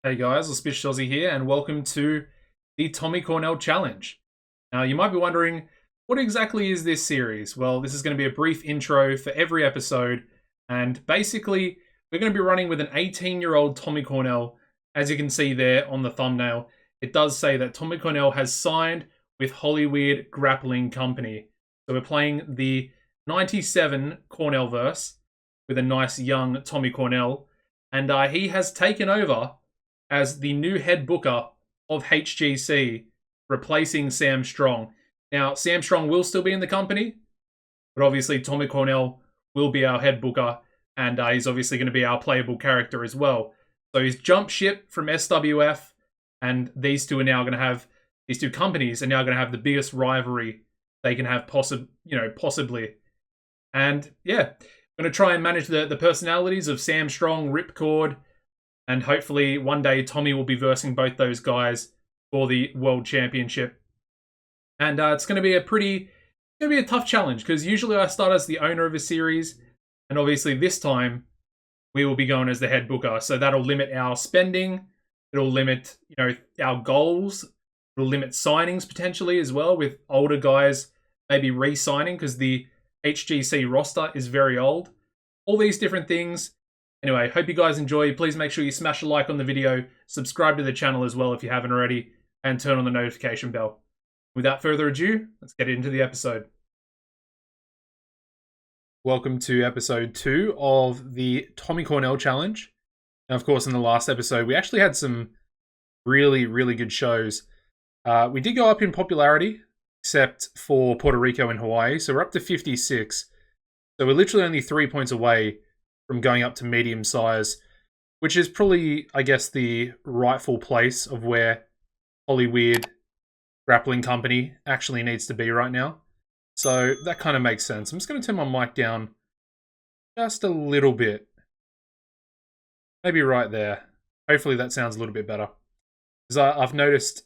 Hey guys, AuspiciousAussie here, and welcome to the Tommy Cornell Challenge. Now, you might be wondering, what exactly is this series? Well, this is going to be a brief intro for every episode, and basically, we're going to be running with an 18-year-old Tommy Cornell. As you can see there on the thumbnail, it does say that Tommy Cornell has signed with Hollywood Grappling Company. So we're playing the 97 Cornell verse with a nice young Tommy Cornell, and he has taken over as the new head booker of HGC, replacing Sam Strong. Now, Sam Strong will still be in the company, but obviously Tommy Cornell will be our head booker, and he's obviously going to be our playable character as well. So he's jumped ship from SWF, and these two companies are now going to have the biggest rivalry they can have possibly. And yeah, I'm going to try and manage the personalities of Sam Strong, Ripcord, and hopefully one day Tommy will be versing both those guys for the World Championship. And it's going to be a tough challenge, because usually I start as the owner of a series, and obviously this time we will be going as the head booker. So that'll limit our spending. It'll limit, our goals. It'll limit signings potentially as well, with older guys maybe re-signing because the HGC roster is very old. All these different things. Anyway, hope you guys enjoy. Please make sure you smash a like on the video, subscribe to the channel as well if you haven't already, and turn on the notification bell. Without further ado, let's get into the episode. Welcome to episode 2 of the Tommy Cornell Challenge. Now, of course, in the last episode, we actually had some really, really good shows. We did go up in popularity, except for Puerto Rico and Hawaii, so we're up to 56. So we're literally only 3 points away from going up to medium size, which is probably, I guess, the rightful place of where Hollywood Grappling Company actually needs to be right now. So that kind of makes sense. I'm just going to turn my mic down just a little bit. Maybe right there. Hopefully that sounds a little bit better. Because I've noticed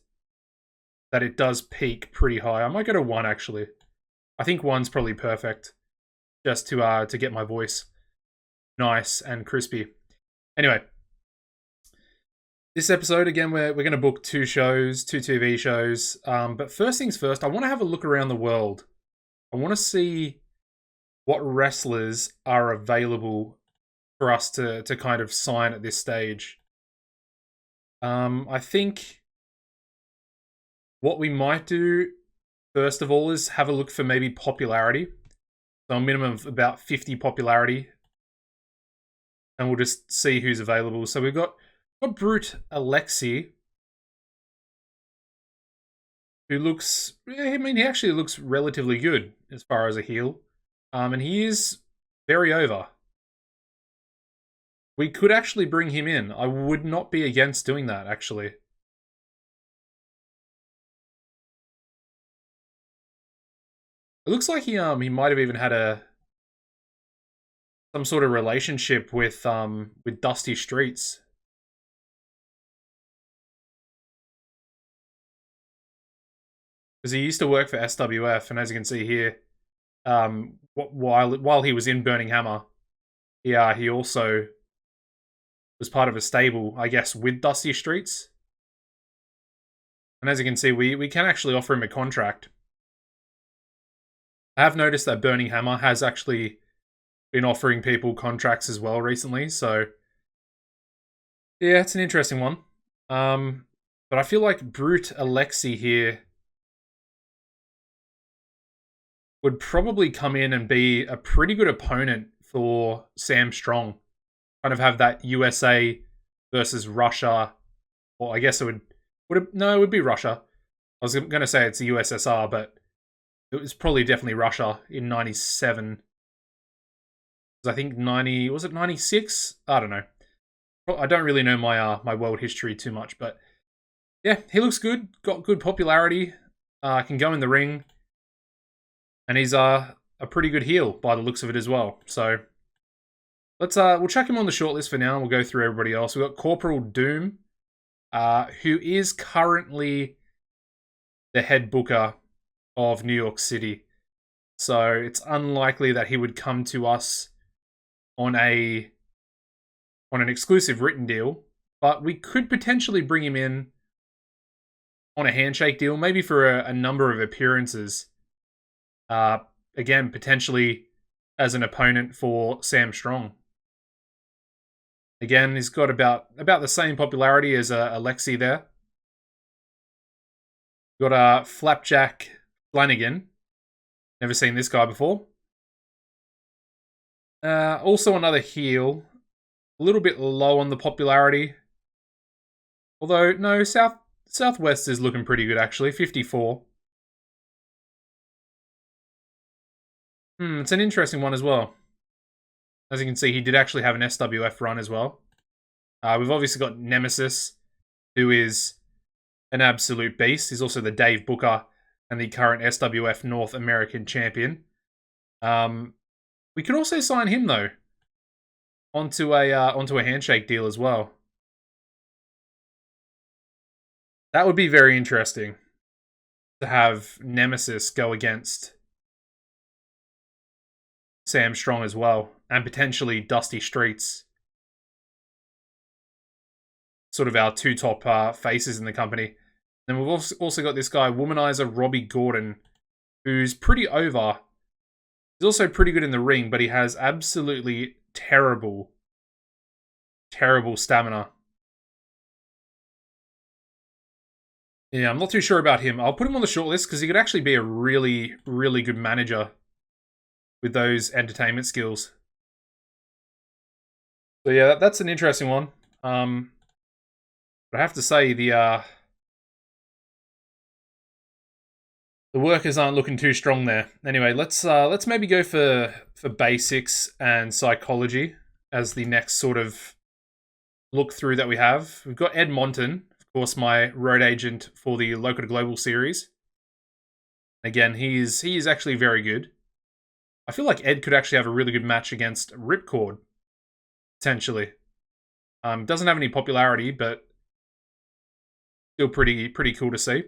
that it does peak pretty high. I might go to 1 actually. I think 1's probably perfect, just to get my voice nice and crispy. Anyway, this episode, again, we're going to book 2 shows, 2 TV shows. But first things first, I want to have a look around the world. I want to see what wrestlers are available for us to kind of sign at this stage. I think what we might do, first of all, is have a look for maybe popularity. So a minimum of about 50 popularity. And we'll just see who's available. So we've got Brute Alexi, who looks, he actually looks relatively good as far as a heel. And he is very over. We could actually bring him in. I would not be against doing that, actually. It looks like he might have even had some sort of relationship with Dusty Streets. Because he used to work for SWF, and as you can see here, while he was in Burning Hammer, he also was part of a stable, I guess, with Dusty Streets. And as you can see, we can actually offer him a contract. I have noticed that Burning Hammer has actually been offering people contracts as well recently, so yeah, it's an interesting one. But I feel like Brute Alexi here would probably come in and be a pretty good opponent for Sam Strong. Kind of have that USA versus Russia, or I guess it would be Russia. I was going to say it's the USSR, but it was probably definitely Russia in 97. I think 96? I don't know. I don't really know my world history too much, but yeah, he looks good. Got good popularity. Can go in the ring, and he's a pretty good heel by the looks of it as well. So we'll chuck him on the shortlist for now, and we'll go through everybody else. We've got Corporal Doom, who is currently the head booker of New York City. So it's unlikely that he would come to us on an exclusive written deal. but we could potentially bring him in on a handshake deal, maybe for a number of appearances. Again, potentially as an opponent for Sam Strong. Again, he's got about the same popularity as Alexi there. Got Flapjack Flanagan. Never seen this guy before. Also another heel. A little bit low on the popularity. Although, no, Southwest is looking pretty good, actually. 54. It's an interesting one as well. As you can see, he did actually have an SWF run as well. We've obviously got Nemesis, who is an absolute beast. He's also the Dave Booker and the current SWF North American champion. We could also sign him, though, onto a handshake deal as well. That would be very interesting to have Nemesis go against Sam Strong as well, and potentially Dusty Streets. Sort of our two top faces in the company. Then we've also got this guy, womanizer Robbie Gordon, who's pretty over. He's also pretty good in the ring, but he has absolutely terrible stamina. Yeah, I'm not too sure about him. I'll put him on the shortlist because he could actually be a really, really good manager with those entertainment skills. So yeah, that's an interesting one. But I have to say the workers aren't looking too strong there. Anyway, let's maybe go for basics and psychology as the next sort of look through that we have. We've got Ed Monton, of course, my road agent for the Local to Global series. Again, he is actually very good. I feel like Ed could actually have a really good match against Ripcord, potentially. Doesn't have any popularity, but still pretty cool to see.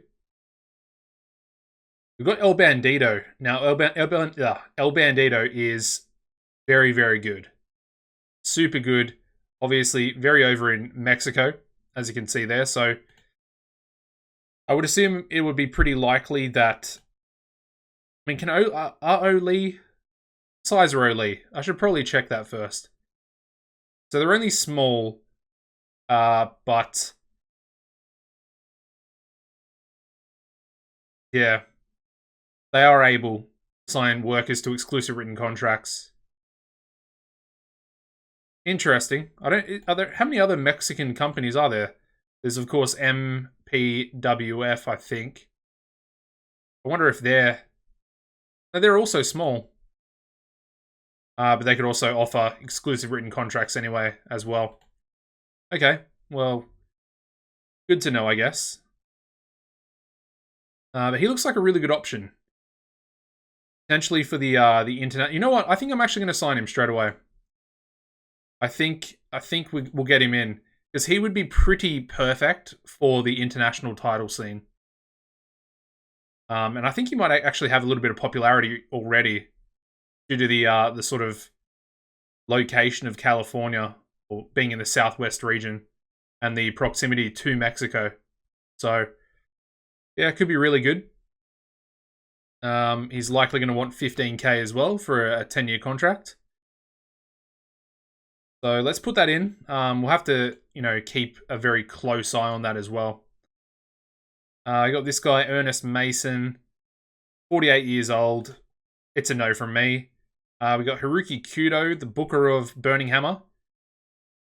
We've got El Bandito. Now, El Bandito is very, very good. Super good. Obviously, very over in Mexico, as you can see there. So, I would assume it would be pretty likely that... I mean, can Oli... Size are Oli? I should probably check that first. So, they're only small, but... Yeah. They are able to sign workers to exclusive written contracts. Interesting. How many other Mexican companies are there? There's, of course, MPWF, I think. I wonder if they're also small. But they could also offer exclusive written contracts anyway, as well. Okay, well, good to know, I guess. But he looks like a really good option. Potentially for the internet. You know what? I think I'm actually going to sign him straight away. I think we'll get him in. Because he would be pretty perfect for the international title scene. And I think he might actually have a little bit of popularity already. Due to the sort of location of California. Or being in the Southwest region. And the proximity to Mexico. So, yeah, it could be really good. He's likely going to want 15k as well for a 10-year contract. So let's put that in. We'll have to, keep a very close eye on that as well. I got this guy, Ernest Mason, 48 years old. It's a no from me. We got Haruki Kudo, the booker of Burning Hammer,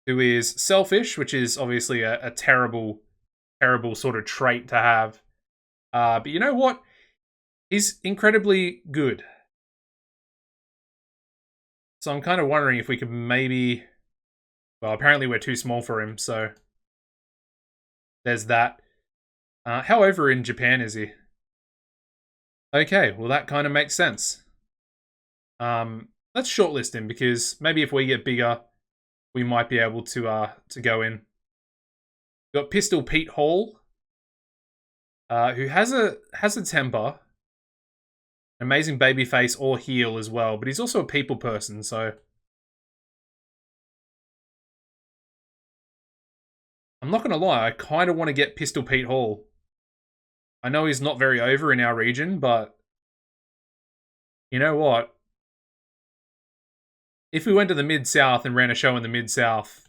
who is selfish, which is obviously a terrible sort of trait to have. But you know what? He's incredibly good. So I'm kind of wondering if we could maybe... Well, apparently we're too small for him, so... There's that. How over in Japan is he? Okay, well that kind of makes sense. Let's shortlist him, because maybe if we get bigger, we might be able to go in. We've got Pistol Pete Hall, who has a temper. Amazing babyface or heel as well, but he's also a people person, so... I'm not going to lie, I kind of want to get Pistol Pete Hall. I know he's not very over in our region, but you know what? If we went to the Mid-South and ran a show in the Mid-South,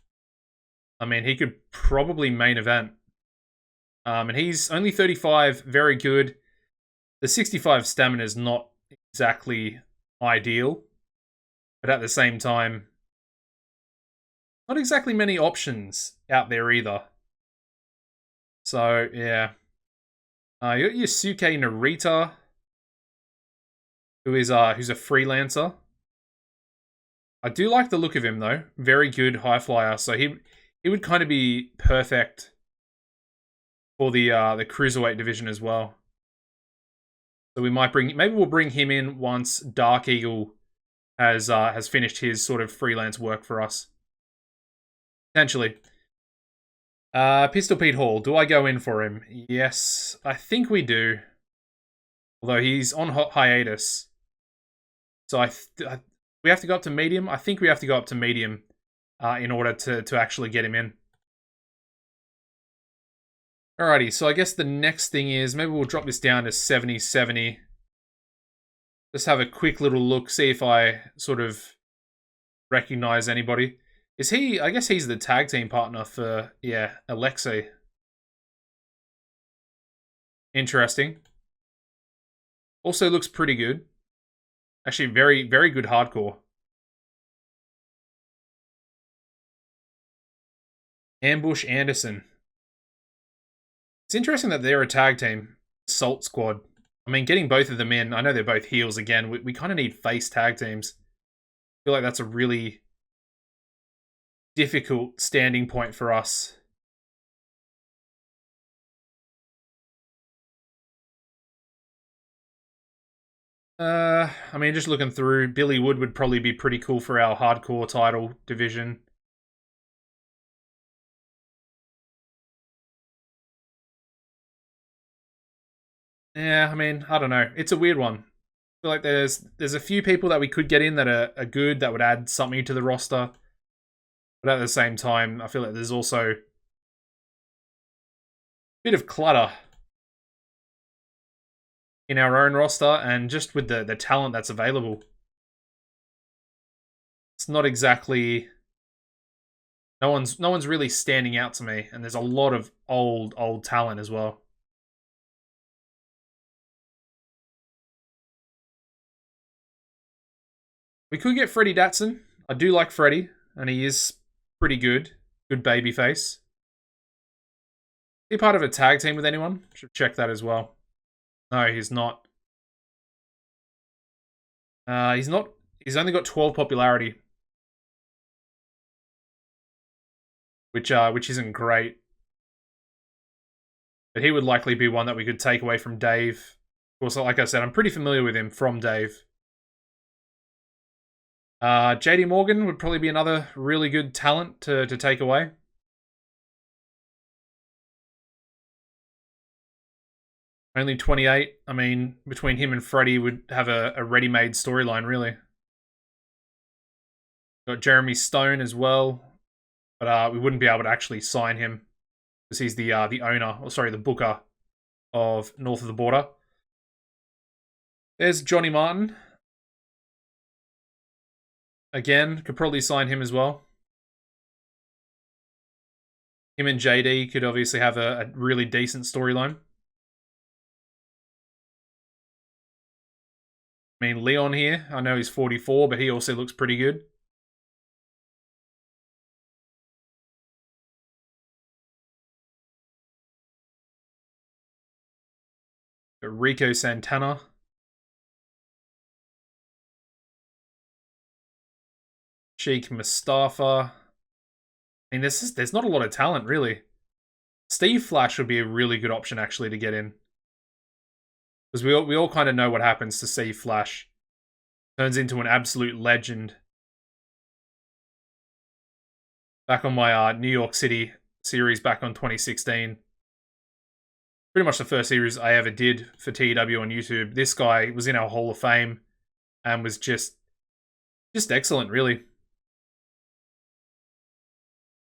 I mean, he could probably main event. And he's only 35, very good. The 65 stamina is not exactly ideal, but at the same time, not exactly many options out there either. So, yeah. You got Yusuke Narita, who's a freelancer. I do like the look of him though. Very good high flyer. So he would kind of be perfect for the cruiserweight division as well. So maybe we'll bring him in once Dark Eagle has finished his sort of freelance work for us. Potentially. Pistol Pete Hall. Do I go in for him? Yes, I think we do. Although he's on hiatus. So we have to go up to medium. I think we have to go up to medium in order to actually get him in. Alrighty, so I guess the next thing is maybe we'll drop this down to 70-70. Just have a quick little look, see if I sort of recognize anybody. Is he, I guess he's the tag team partner for, yeah, Alexei. Interesting. Also looks pretty good. Actually, very, very good hardcore. Ambush Anderson. It's interesting that they're a tag team. Salt Squad. I mean, getting both of them in, I know they're both heels again. We kind of need face tag teams. I feel like that's a really difficult standing point for us. I mean, just looking through, Billy Wood would probably be pretty cool for our hardcore title division. Yeah, I mean, I don't know. It's a weird one. I feel like there's a few people that we could get in that are good, that would add something to the roster. But at the same time, I feel like there's also a bit of clutter in our own roster and just with the talent that's available. It's not exactly... No one's really standing out to me, and there's a lot of old talent as well. We could get Freddie Datson. I do like Freddy, and he is pretty good. Good babyface. Is he part of a tag team with anyone? Should check that as well. No, he's not. He's not. He's only got 12 popularity, which isn't great. But he would likely be one that we could take away from Dave. Of course, like I said, I'm pretty familiar with him from Dave. JD Morgan would probably be another really good talent to take away. Only 28. I mean, between him and Freddy would have a ready-made storyline, really. Got Jeremy Stone as well, but we wouldn't be able to actually sign him because he's the owner, or sorry, the booker of North of the Border. There's Johnny Martin. Again, could probably sign him as well. Him and JD could obviously have a really decent storyline. I mean, Leon here, I know he's 44, but he also looks pretty good. Got Rico Santana. Sheikh Mustafa. I mean, there's not a lot of talent, really. Steve Flash would be a really good option, actually, to get in. Because we all kind of know what happens to Steve Flash. Turns into an absolute legend. Back on my New York City series back on 2016. Pretty much the first series I ever did for TEW on YouTube. This guy was in our Hall of Fame and was just excellent, really.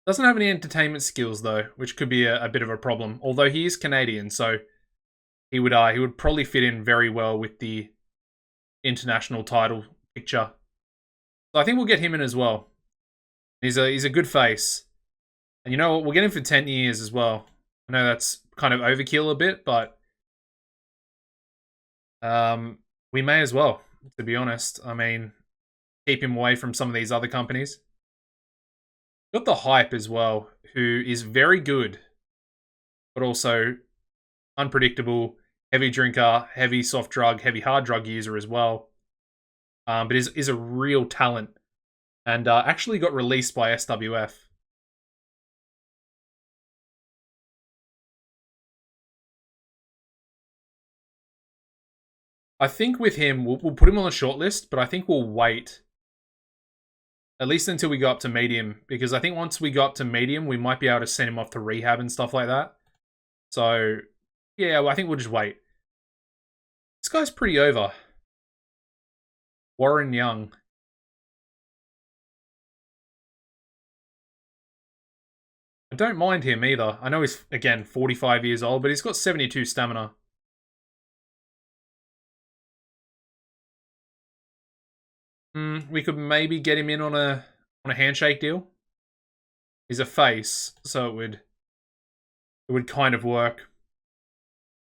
Doesn't have any entertainment skills though, which could be a bit of a problem. Although he is Canadian, so he would probably fit in very well with the international title picture. So I think we'll get him in as well. He's a good face. And you know what? We'll get him for 10 years as well. I know that's kind of overkill a bit, but we may as well, to be honest. I mean, keep him away from some of these other companies. Got the Hype as well, who is very good, but also unpredictable, heavy drinker, heavy soft drug, heavy hard drug user as well. But is a real talent, and actually got released by SWF. I think with him, we'll put him on the shortlist, but I think we'll wait at least until we go up to medium, because I think once we go up to medium, we might be able to send him off to rehab and stuff like that. So, yeah, I think we'll just wait. This guy's pretty over. Warren Young. I don't mind him either. I know he's, again, 45 years old, but he's got 72 stamina. We could maybe get him in on a handshake deal. He's a face, so it would kind of work.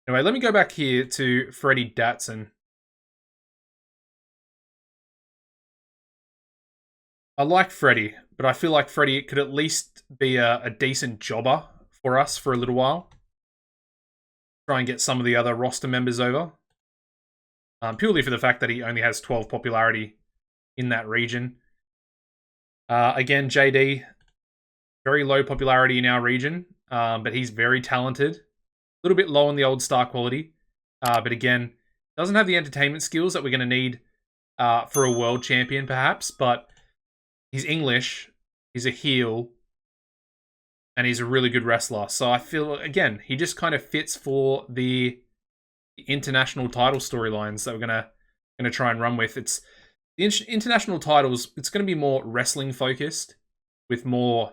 Anyway, let me go back here to Freddie Datson. I like Freddy, but I feel like Freddy could at least be a decent jobber for us for a little while. Try and get some of the other roster members over. Purely for the fact that he only has 12 popularity in that region. Again, JD, very low popularity in our region, but he's very talented. A little bit low on the old star quality, but again, doesn't have the entertainment skills that we're going to need for a world champion, perhaps, but he's English, he's a heel, and he's a really good wrestler. So I feel, again, he just kind of fits for the international title storylines that we're gonna try and run with. It's the international titles. It's going to be more wrestling focused, with more,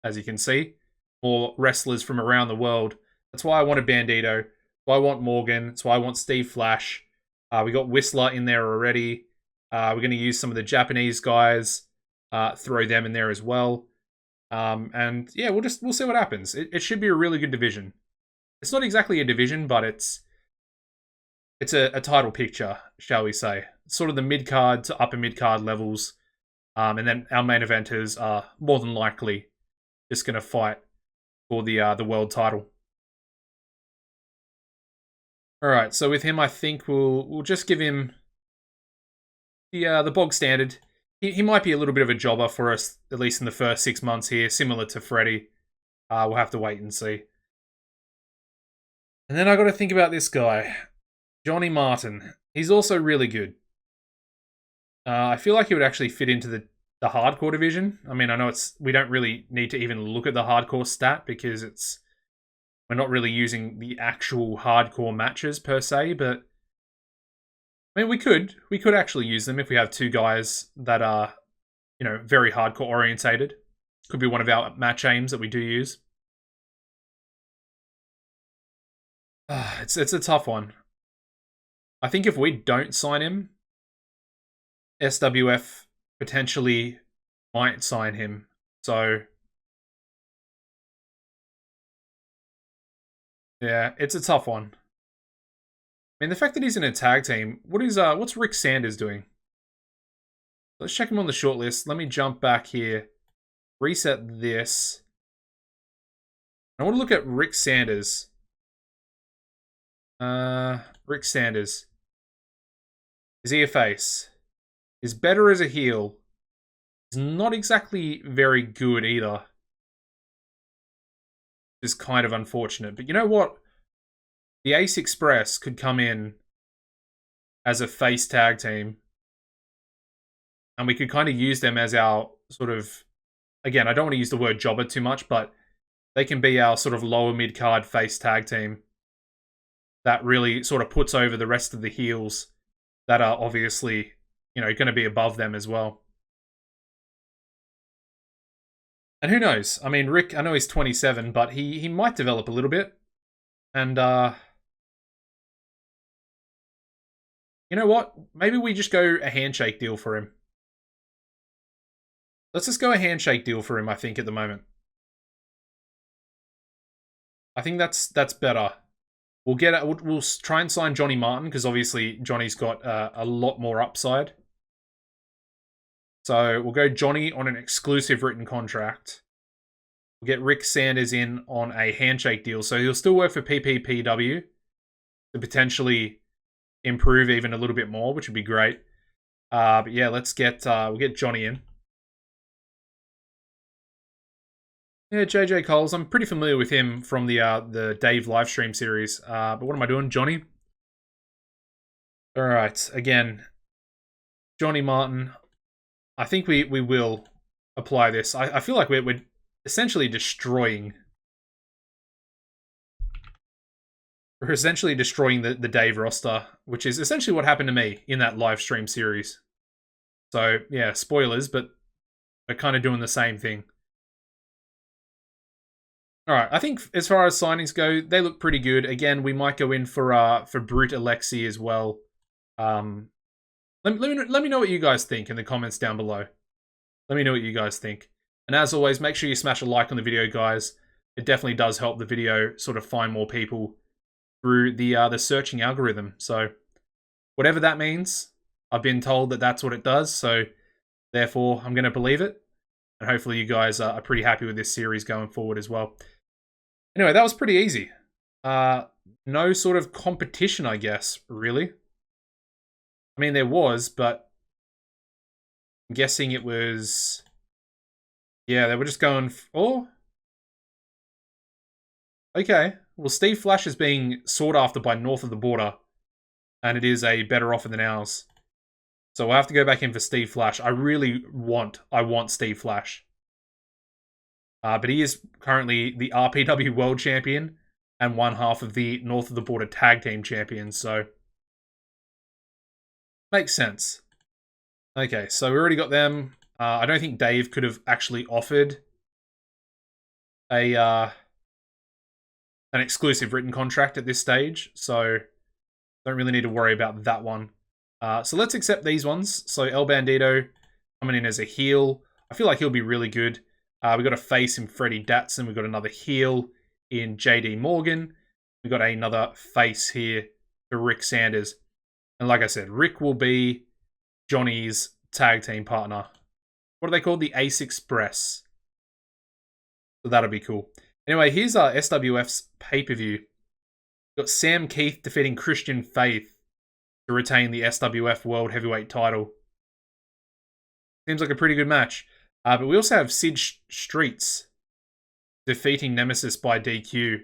as you can see, more wrestlers from around the world. That's why I wanted Bandito. That's why I want Morgan. That's why I want Steve Flash. We got Whistler in there already. We're going to use some of the Japanese guys. Throw them in there as well. And yeah, we'll see what happens. It should be a really good division. It's not exactly a division, but it's a title picture, shall we say. It's sort of the mid-card to upper mid-card levels. And then our main eventers are more than likely just going to fight for the world title. Alright, so with him, I think we'll just give him the bog standard. He might be a little bit of a jobber for us, at least in the first 6 months here, similar to Freddy. We'll have to wait and see. And then I got to think about this guy, Johnny Martin. He's also really good. I feel like he would actually fit into the hardcore division. I mean, I know we don't really need to even look at the hardcore stat because we're not really using the actual hardcore matches per se, but I mean, we could actually use them if we have two guys that are, very hardcore orientated. Could be one of our match aims that we do use. It's a tough one. I think if we don't sign him, SWF potentially might sign him. So yeah, it's a tough one. I mean, the fact that he's in a tag team, what's Rick Sanders doing? Let's check him on the shortlist. Let me jump back here, reset this. I want to look at Rick Sanders. Rick Sanders. Is he a face? He's better as a heel. He's not exactly very good either. It's kind of unfortunate. But you know what? The Ace Express could come in as a face tag team. And we could kind of use them as our sort of... Again, I don't want to use the word jobber too much, but they can be our sort of lower mid-card face tag team that really sort of puts over the rest of the heels that are obviously, going to be above them as well. And who knows? I mean, Rick, I know he's 27, but he might develop a little bit. And, you know what? Maybe we just go a handshake deal for him. Let's just go a handshake deal for him, I think, at the moment. I think that's better. We'll try and sign Johnny Martin, because obviously Johnny's got a lot more upside. So we'll go Johnny on an exclusive written contract. We'll get Rick Sanders in on a handshake deal. So he'll still work for PPPW to potentially improve even a little bit more, which would be great. But yeah, we'll get Johnny in. Yeah, JJ Coles. I'm pretty familiar with him from the Dave livestream series. But what am I doing? Johnny? Alright, again. Johnny Martin. I think we will apply this. I feel like we're essentially destroying... We're essentially destroying the Dave roster, which is essentially what happened to me in that livestream series. So, yeah, spoilers, but we're kind of doing the same thing. Alright, I think as far as signings go, they look pretty good. Again, we might go in for Brute Alexi as well. Let me know what you guys think in the comments down below. Let me know what you guys think. And as always, make sure you smash a like on the video, guys. It definitely does help the video sort of find more people through the searching algorithm. So whatever that means, I've been told that that's what it does. So therefore, I'm going to believe it. And hopefully you guys are pretty happy with this series going forward as well. Anyway, that was pretty easy. No sort of competition, I guess, really. I mean, there was, but I'm guessing it was... Yeah, they were just going... Oh! Okay. Well, Steve Flash is being sought after by North of the Border. And it is a better offer than ours. So we'll have to go back in for Steve Flash. I want Steve Flash. But he is currently the RPW World Champion and one half of the North of the Border Tag Team Champions, so... Makes sense. Okay, so we already got them. I don't think Dave could have actually offered an exclusive written contract at this stage, so don't really need to worry about that one. So let's accept these ones. So El Bandito coming in as a heel. I feel like he'll be really good. We got a face in Freddie Datson. We got another heel in JD Morgan. We got another face here for Rick Sanders. And like I said, Rick will be Johnny's tag team partner. What are they called? The Ace Express. So that'll be cool. Anyway, here's our SWF's pay-per-view. We've got Sam Keith defeating Christian Faith to retain the SWF World Heavyweight title. Seems like a pretty good match. But we also have Sid Streets defeating Nemesis by DQ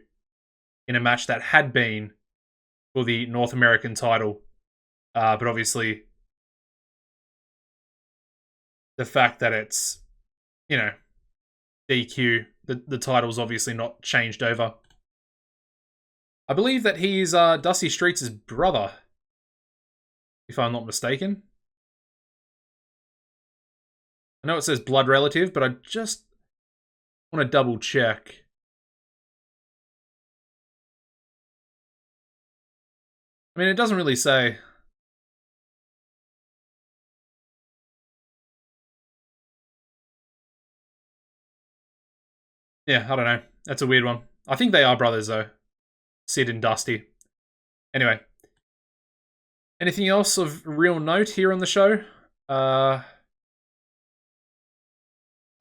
in a match that had been for the North American title. But obviously, the fact that it's, you know, DQ, the title's obviously not changed over. I believe that he is Dusty Streets' brother, if I'm not mistaken. I know it says blood relative, but I just want to double check. I mean, it doesn't really say. Yeah, I don't know. That's a weird one. I think they are brothers, though. Sid and Dusty. Anyway. Anything else of real note here on the show? Not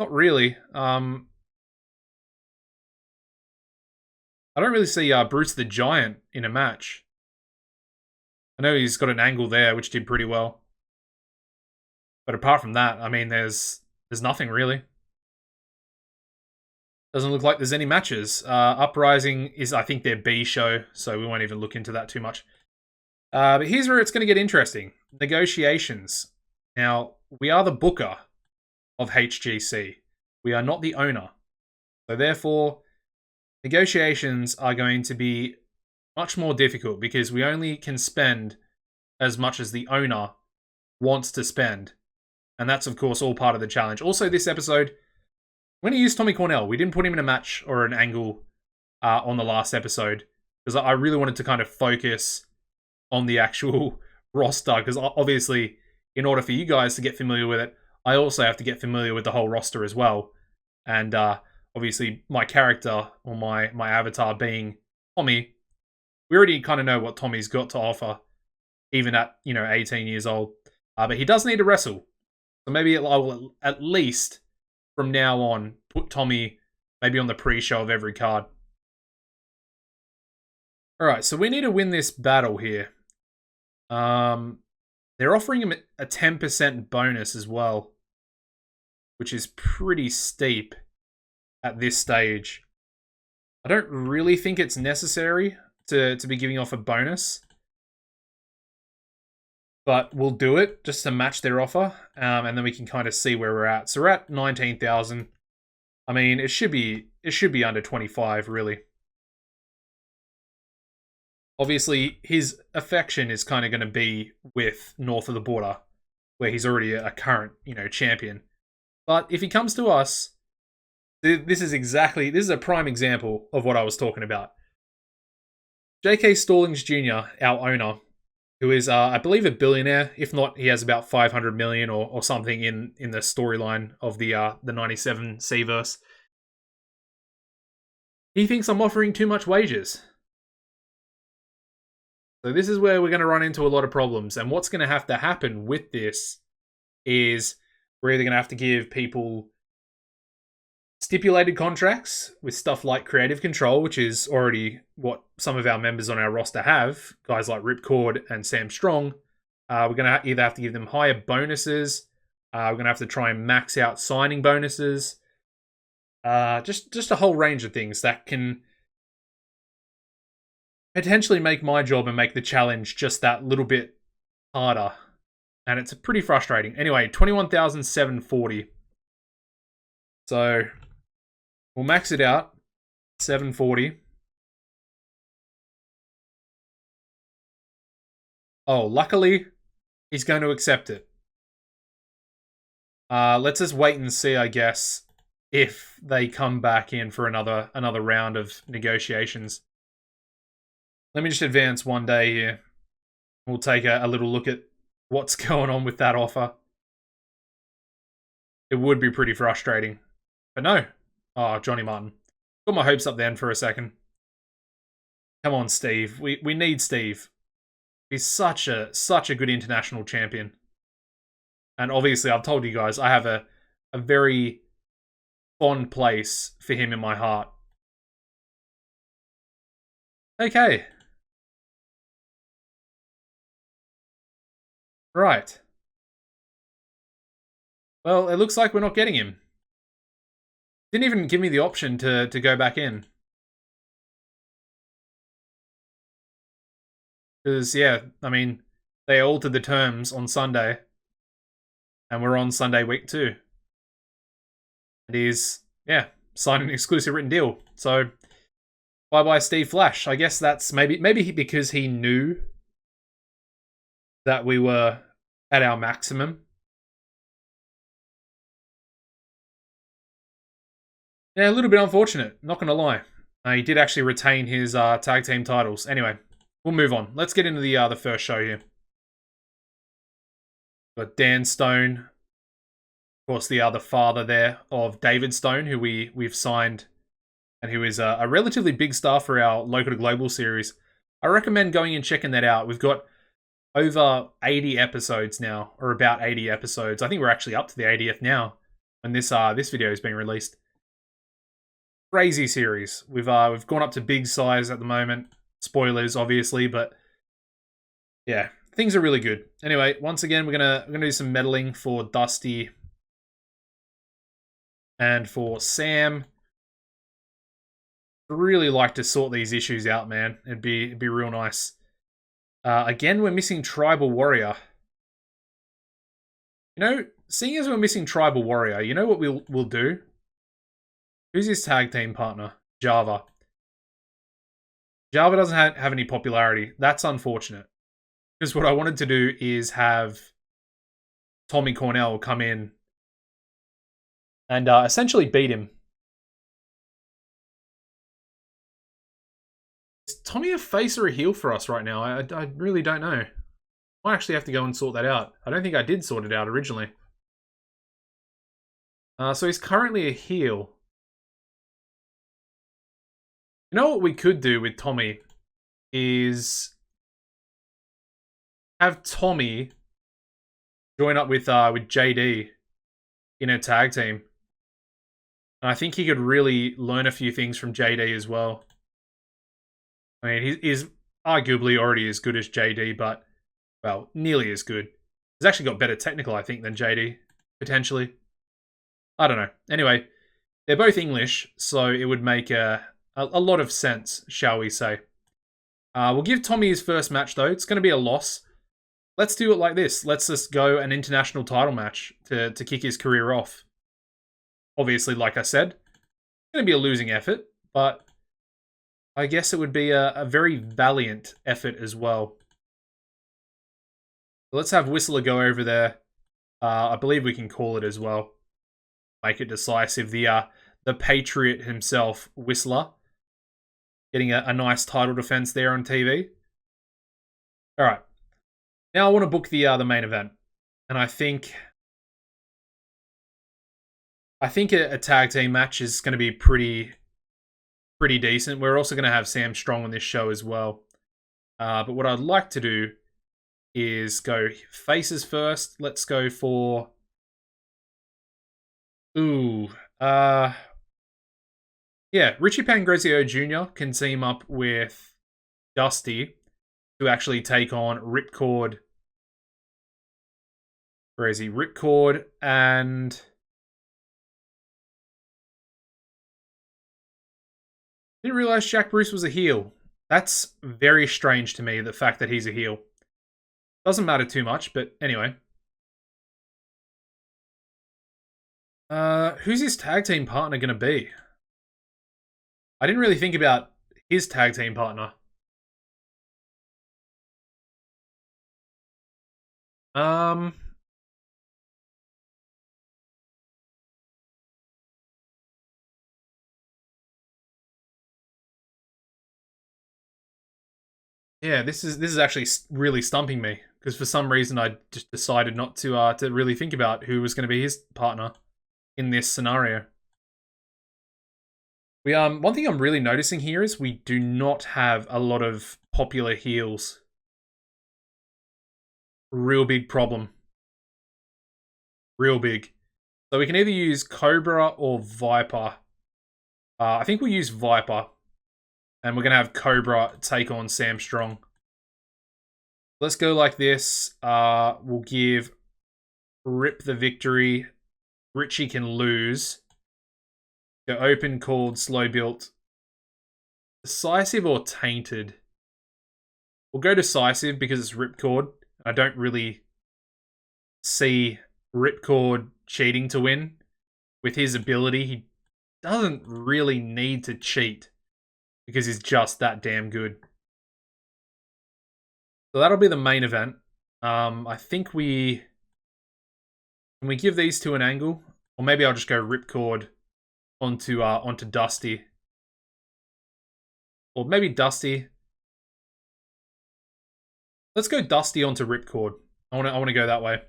really. I don't really see Bruce the Giant in a match. I know he's got an angle there, which did pretty well. But apart from that, I mean, there's nothing really. Doesn't look like there's any matches. Uprising is, I think, their B show, so we won't even look into that too much. But here's where it's going to get interesting. Negotiations. Now, we are the booker of HGC. We are not the owner. So therefore, negotiations are going to be much more difficult because we only can spend as much as the owner wants to spend. And that's, of course, all part of the challenge. Also, this episode, I'm going to use Tommy Cornell. We didn't put him in a match or an angle on the last episode because I really wanted to kind of focus on the actual roster, because obviously in order for you guys to get familiar with it, I also have to get familiar with the whole roster as well. And obviously my character, or my avatar being Tommy, we already kind of know what Tommy's got to offer, even at 18 years old. But he does need to wrestle, so maybe I will at least from now on put Tommy maybe on the pre-show of every card. All right, so we need to win this battle here. They're offering him a 10% bonus as well, which is pretty steep at this stage. I don't really think it's necessary to be giving off a bonus, but we'll do it just to match their offer, and then we can kind of see where we're at. So we're at 19,000. I mean, it should be under 25, really. Obviously, his affection is kind of going to be with north of the border, where he's already a current, champion. But if he comes to us, this is a prime example of what I was talking about. J.K. Stallings Jr., our owner, who is, I believe, a billionaire. If not, he has about 500 million or something in the storyline of the 97 C-verse. He thinks I'm offering too much wages. So this is where we're going to run into a lot of problems. And what's going to have to happen with this is we're either going to have to give people stipulated contracts with stuff like creative control, which is already what some of our members on our roster have, guys like Ripcord and Sam Strong. We're going to either have to give them higher bonuses. We're going to have to try and max out signing bonuses. Just a whole range of things that can potentially make my job and make the challenge just that little bit harder. And it's pretty frustrating. Anyway, 21,740. So we'll max it out. 740. Oh, luckily, he's going to accept it. Let's just wait and see, I guess, if they come back in for another round of negotiations. Let me just advance one day here. We'll take a little look at what's going on with that offer. It would be pretty frustrating. But no. Oh, Johnny Martin. Got my hopes up then for a second. Come on, Steve. We need Steve. He's such a good international champion. And obviously, I've told you guys, I have a very fond place for him in my heart. Okay. Right. Well, it looks like we're not getting him. Didn't even give me the option to go back in. Because, yeah, I mean, they altered the terms on Sunday. And we're on Sunday week 2. And he's, signed an exclusive written deal. So, bye-bye Steve Flash. I guess that's maybe because he knew that we were at our maximum. Yeah, a little bit unfortunate, not going to lie. He did actually retain his tag team titles. Anyway, we'll move on. Let's get into the first show here. Got Dan Stone, of course, the father there of David Stone, who we've signed, and who is a relatively big star for our local to global series. I recommend going and checking that out. We've got over 80 episodes now, or about 80 episodes. I think we're actually up to the 80th now when this video is being released. Crazy series. We've gone up to big size at the moment. Spoilers, obviously, but yeah, things are really good. Anyway, once again, we're gonna do some meddling for Dusty and for Sam. I'd really like to sort these issues out, man. It'd be real nice. Again, we're missing Tribal Warrior. Seeing as we're missing Tribal Warrior, you know what we'll do? Who's his tag team partner? Java. Java doesn't have any popularity. That's unfortunate. Because what I wanted to do is have Tommy Cornell come in and essentially beat him. Is Tommy a face or a heel for us right now? I really don't know. I actually have to go and sort that out. I don't think I did sort it out originally. So he's currently a heel. You know what we could do with Tommy is have Tommy join up with JD in a tag team. And I think he could really learn a few things from JD as well. I mean, he's arguably already as good as JD, but, well, nearly as good. He's actually got better technical, I think, than JD, potentially. I don't know. Anyway, they're both English, so it would make a lot of sense, shall we say. We'll give Tommy his first match, though. It's going to be a loss. Let's do it like this. Let's just go an international title match to kick his career off. Obviously, like I said, it's going to be a losing effort, but I guess it would be a very valiant effort as well. Let's have Whistler go over there. I believe we can call it as well. Make it decisive. The Patriot himself, Whistler, getting a nice title defense there on TV. All right. Now I want to book the main event, and I think a tag team match is going to be pretty decent. We're also going to have Sam Strong on this show as well. But what I'd like to do is go faces first. Let's go for yeah, Richie Pangrazio Jr. can team up with Dusty to actually take on Ripcord. Where is he? Ripcord and didn't realize Jack Bruce was a heel. That's very strange to me, the fact that he's a heel. Doesn't matter too much, but anyway. Who's his tag team partner going to be? I didn't really think about his tag team partner. Yeah, this is actually really stumping me because for some reason I just decided not to really think about who was going to be his partner in this scenario. One thing I'm really noticing here is we do not have a lot of popular heels. Real big problem. Real big. So we can either use Cobra or Viper. I think we'll use Viper. And we're going to have Cobra take on Sam Strong. Let's go like this. We'll give Rip the victory. Richie can lose. Go open, called, slow built. Decisive or tainted? We'll go decisive because it's Ripcord. I don't really see Ripcord cheating to win. With his ability, he doesn't really need to cheat because he's just that damn good. So that'll be the main event. I think can we give these two an angle? Or maybe I'll just go Ripcord onto Dusty. Or maybe Dusty. Let's go Dusty onto Ripcord. I want to go that way.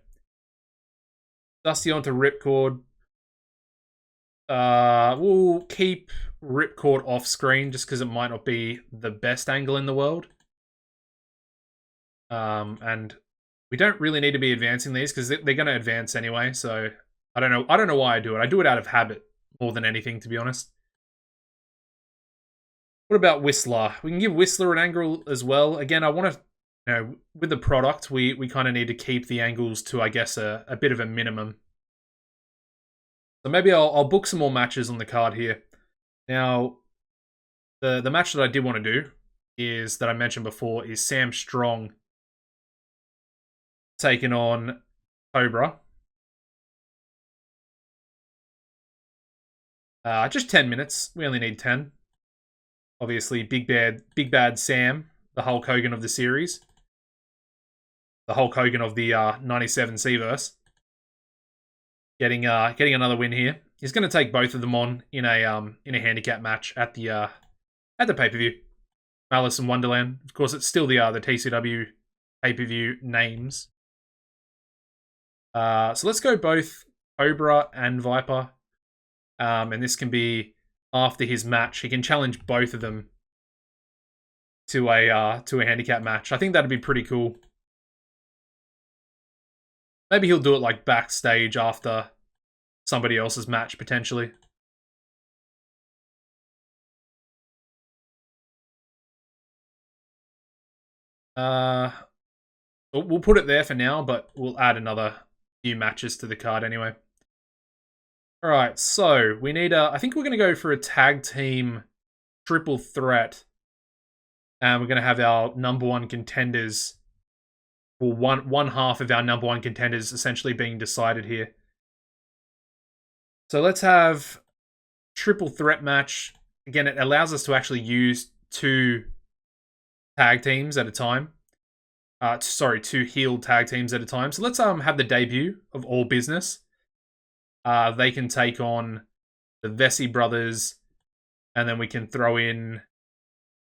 Dusty onto Ripcord. We'll keep Ripcord off screen just because it might not be the best angle in the world. And we don't really need to be advancing these because they're going to advance anyway. So I don't know why I do it. I do it out of habit more than anything, to be honest. What about Whistler? We can give Whistler an angle as well. Again, I want to, with the product, we kind of need to keep the angles to, I guess, a bit of a minimum. So maybe I'll book some more matches on the card here. Now, the match that I did want to do is, that I mentioned before, is Sam Strong taking on Cobra. Just 10 minutes. We only need 10. Obviously, Big Bad Sam, the Hulk Hogan of the series. The Hulk Hogan of the 97 C-verse. Getting another win here. he's going to take both of them on in a handicap match at the pay-per-view. Malice in Wonderland. Of course, it's still the TCW pay-per-view names. So let's go both Cobra and Viper. And this can be after his match. He can challenge both of them to a handicap match. I think that'd be pretty cool. Maybe he'll do it like backstage after somebody else's match, potentially. We'll put it there for now, but we'll add another few matches to the card anyway. Alright, so we need I think we're going to go for a tag team triple threat. And we're going to have our number one contenders, or one half of our number one contenders essentially being decided here. So let's have triple threat match. Again, it allows us to actually use 2 tag teams at a time. Sorry, 2 heel tag teams at a time. So let's have the debut of All Business. They can take on the Vesey brothers, and then we can throw in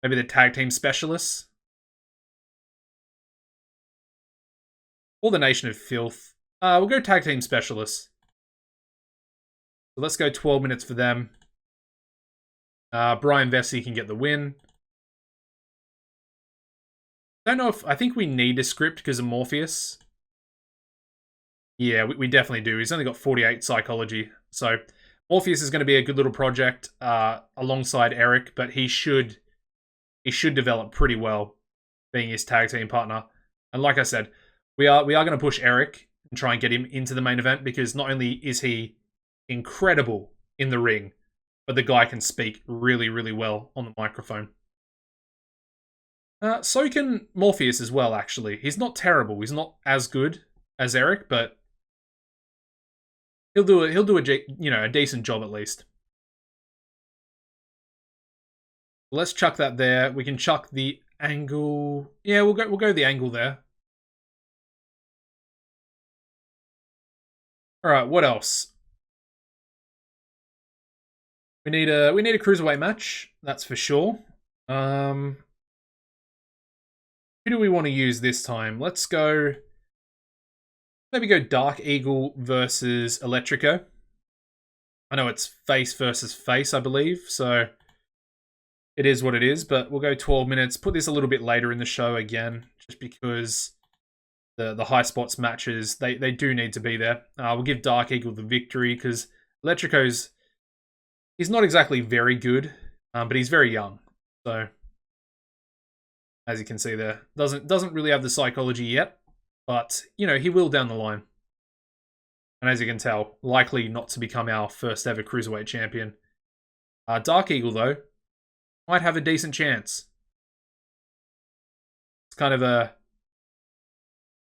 maybe the tag team specialists. Or the Nation of Filth. We'll go tag team specialists. So let's go 12 minutes for them. Brian Vesey can get the win. I think we need a script because of Morpheus. Yeah, we definitely do. He's only got 48 psychology. So Morpheus is going to be a good little project alongside Eric, but he should develop pretty well being his tag team partner. And like I said, we are going to push Eric and try and get him into the main event because not only is he incredible in the ring, but the guy can speak really, really well on the microphone. So can Morpheus as well, actually. He's not terrible. He's not as good as Eric, but he'll do a decent job at least. Let's chuck that there. We can chuck the angle. Yeah, we'll go the angle there. All right, what else? We need a cruiserweight match, that's for sure. Who do we want to use this time? Let's go. Maybe go Dark Eagle versus Electrico. I know it's face versus face, I believe, so it is what it is, but we'll go 12 minutes. Put this a little bit later in the show again, just because the high spots matches, they do need to be there. We'll give Dark Eagle the victory, because Electrico's... he's not exactly very good, but he's very young, so... as you can see there, doesn't really have the psychology yet, but, he will down the line. And as you can tell, likely not to become our first ever Cruiserweight champion. Dark Eagle, though, might have a decent chance. It's kind of a...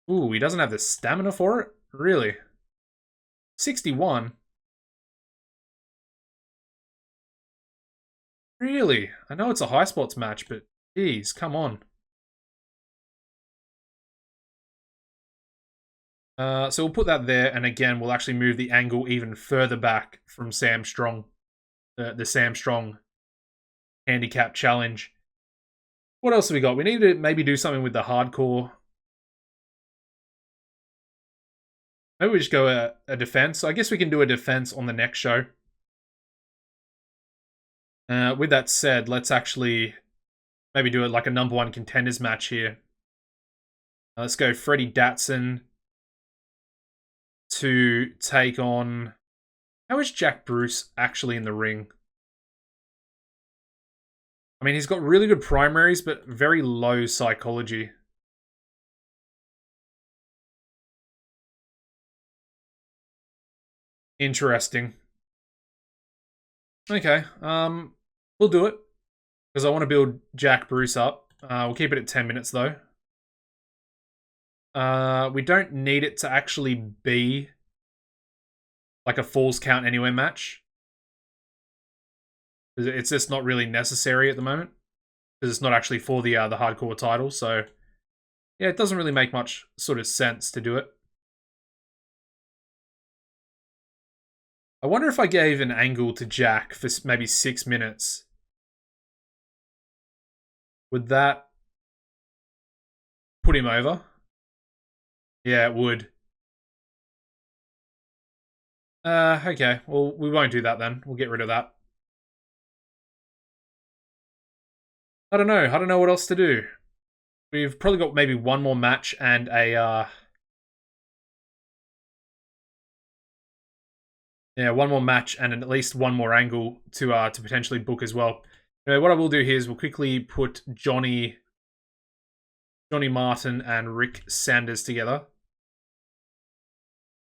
ooh, he doesn't have the stamina for it? Really? 61? Really? I know it's a high spots match, but geez, come on. So we'll put that there, and again, we'll actually move the angle even further back from Sam Strong. The Sam Strong handicap challenge. What else have we got? We need to maybe do something with the hardcore. Maybe we just go a defense. I guess we can do a defense on the next show. With that said, let's actually maybe do it like a number one contenders match here. Let's go Freddie Datson to take on... how is Jack Bruce actually in the ring? I mean, he's got really good primaries, but very low psychology. Interesting. Okay, we'll do it. Because I want to build Jack Bruce up. We'll keep it at 10 minutes, though. We don't need it to actually be like a Falls Count Anywhere match. It's just not really necessary at the moment. Because it's not actually for the hardcore title, so... yeah, it doesn't really make much sort of sense to do it. I wonder if I gave an angle to Jack for maybe 6 minutes. Would that put him over? Yeah, it would. Okay. Well, we won't do that then. We'll get rid of that. I don't know. I don't know what else to do. We've probably got maybe one more match and a, yeah, one more match and at least one more angle to potentially book as well. Anyway, what I will do here is we'll quickly put Johnny Martin and Rick Sanders together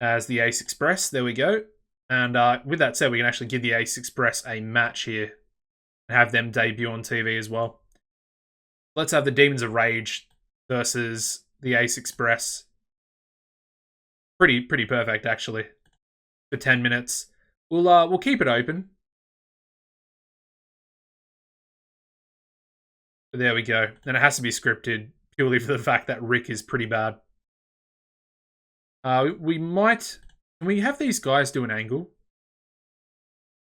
as the Ace Express. There we go. And with that said, we can actually give the Ace Express a match here and have them debut on TV as well. Let's have the Demons of Rage versus the Ace Express. Pretty perfect, actually. For 10 minutes. We'll keep it open. But there we go. And it has to be scripted purely for the fact that Rick is pretty bad. We might... Can we have these guys do an angle?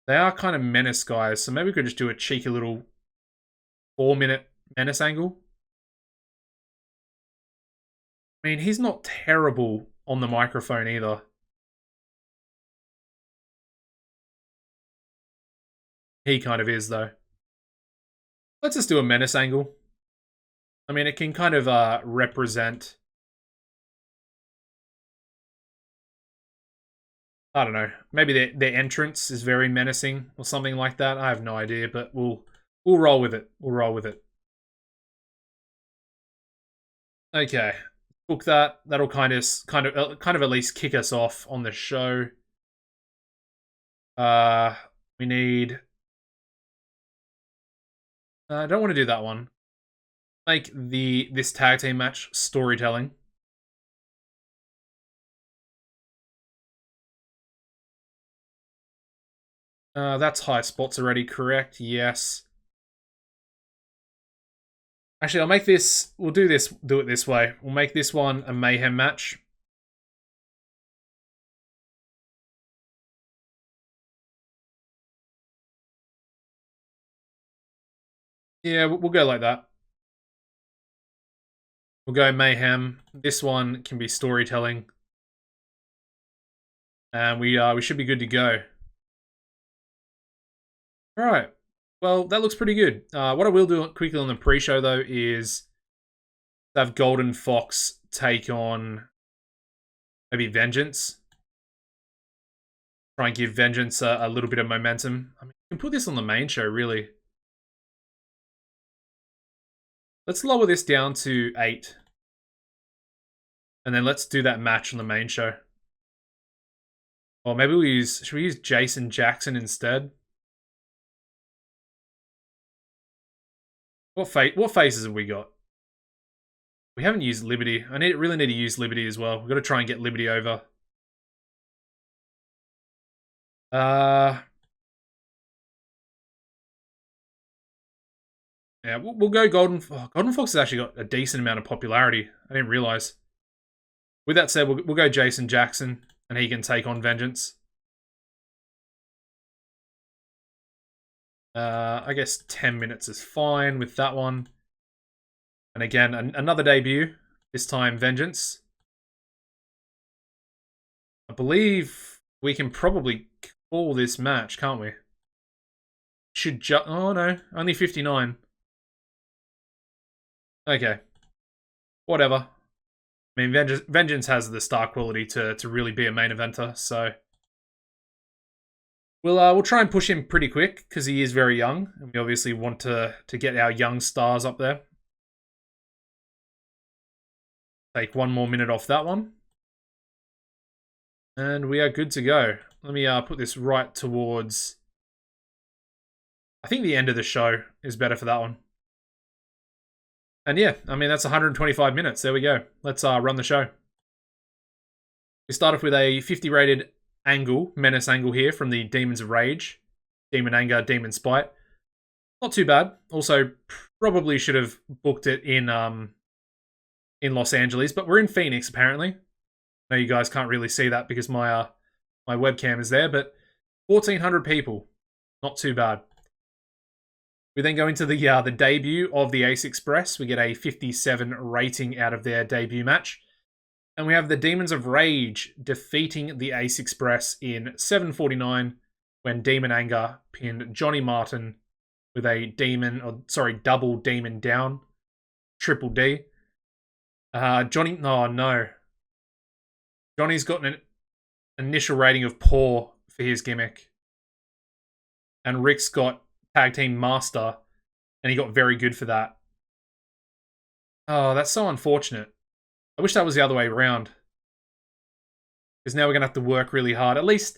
They are kind of menace guys, so maybe we could just do a cheeky little 4-minute menace angle. I mean, he's not terrible on the microphone either. He kind of is, though. Let's just do a menace angle. I mean, it can kind of represent... I don't know. Maybe their entrance is very menacing or something like that. I have no idea, but we'll roll with it. We'll roll with it. Okay, book that. That'll kind of at least kick us off on the show. We need. I don't want to do that one. Make this tag team match storytelling. That's high spots already, correct? Yes. Actually, I'll make this... We'll do it this way. We'll make this one a Mayhem match. Yeah, we'll go like that. We'll go Mayhem. This one can be storytelling. And we should be good to go. Alright. Well, that looks pretty good. What I will do quickly on the pre-show, though, is have Golden Fox take on maybe Vengeance. Try and give Vengeance a little bit of momentum. I mean, you can put this on the main show, really. Let's lower this down to 8. And then let's do that match on the main show. Or maybe should we use Jason Jackson instead? What faces have we got? We haven't used Liberty. I really need to use Liberty as well. We've got to try and get Liberty over. Yeah, we'll go Golden. Oh, Golden Fox has actually got a decent amount of popularity. I didn't realize. With that said, we'll go Jason Jackson, and he can take on Vengeance. I guess 10 minutes is fine with that one. And again, another debut. This time, Vengeance. I believe we can probably call this match, can't we? Oh no, only 59. Okay. Whatever. I mean, Vengeance has the star quality to really be a main eventer, so... We'll try and push him pretty quick, because he is very young, and we obviously want to get our young stars up there. Take 1 more minute off that one. And we are good to go. Let me put this right towards... I think the end of the show is better for that one. And yeah, I mean, that's 125 minutes. There we go. Let's run the show. We start off with a 50 rated angle, menace angle here from the Demons of Rage. Demon Anger, Demon Spite. Not too bad. Also, probably should have booked it in Los Angeles, but we're in Phoenix, apparently. I know you guys can't really see that because my webcam is there, but 1,400 people. Not too bad. We then go into the debut of the Ace Express. We get a 57 rating out of their debut match. And we have the Demons of Rage defeating the Ace Express in 7:49 when Demon Anger pinned Johnny Martin with a double demon down. Triple D. Johnny, oh no. Johnny's got an initial rating of poor for his gimmick. And Rick's got Tag Team Master, and he got very good for that. Oh, that's so unfortunate. I wish that was the other way around. Because now we're going to have to work really hard. At least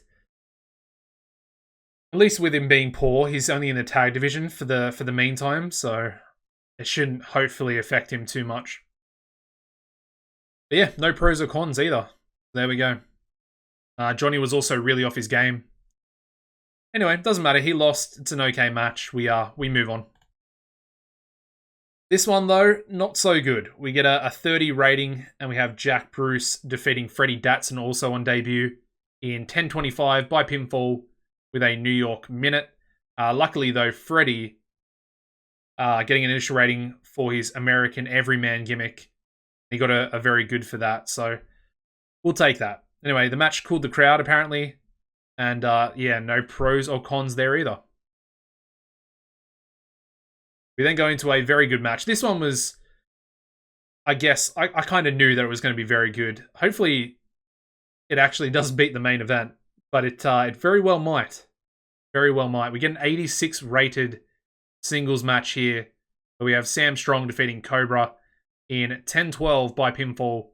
with him being poor, he's only in the tag division for the meantime, so it shouldn't hopefully affect him too much. But yeah, no pros or cons either. There we go. Johnny was also really off his game. Anyway, doesn't matter. He lost. It's an okay match. We move on. This one, though, not so good. We get a 30 rating, and we have Jack Bruce defeating Freddie Datson also on debut in 10:25 by pinfall with a New York minute. Luckily, though, Freddy getting an initial rating for his American Everyman gimmick. He got a very good for that, so we'll take that. Anyway, the match cooled the crowd, apparently. And, yeah, no pros or cons there either. We then go into a very good match. This one was, I guess, I kind of knew that it was going to be very good. Hopefully, it actually does beat the main event. But it very well might. Very well might. We get an 86 rated singles match here. We have Sam Strong defeating Cobra in 10-12 by pinfall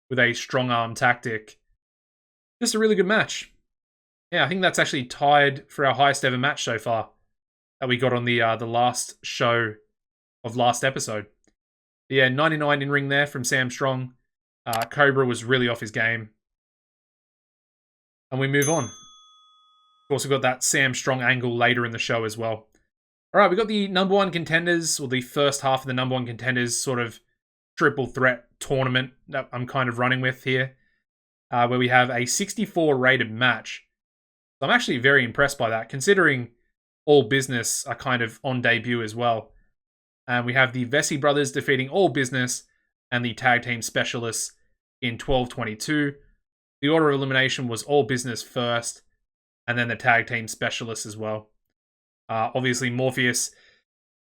with a strong arm tactic. Just a really good match. Yeah, I think that's actually tied for our highest ever match so far that we got on the last show of last episode. But yeah, 99 in ring there from Sam Strong. Cobra was really off his game. And we move on. Of course, we've got that Sam Strong angle later in the show as well. All right, we got the number one contenders, or the first half of the number one contenders sort of triple threat tournament that I'm kind of running with here, where we have a 64 rated match. So I'm actually very impressed by that, considering All Business are kind of on debut as well. And we have the Vesey brothers defeating All Business and the Tag Team Specialists in 12:22. The order of elimination was All Business first, and then the Tag Team Specialists as well. Obviously, Morpheus,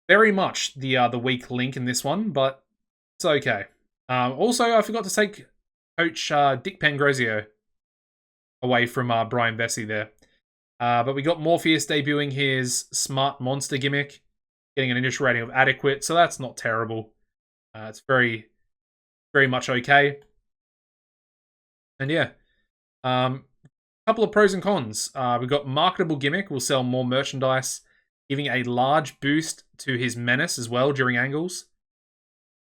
very much the weak link in this one, but it's okay. Also, I forgot to take Coach Dick Pangrazio away from Brian Vesey there. But we got Morpheus debuting his Smart Monster gimmick, getting an initial rating of adequate, so that's not terrible. It's very, very much okay. And yeah, couple of pros and cons. We've got marketable gimmick, will sell more merchandise, giving a large boost to his menace as well during angles.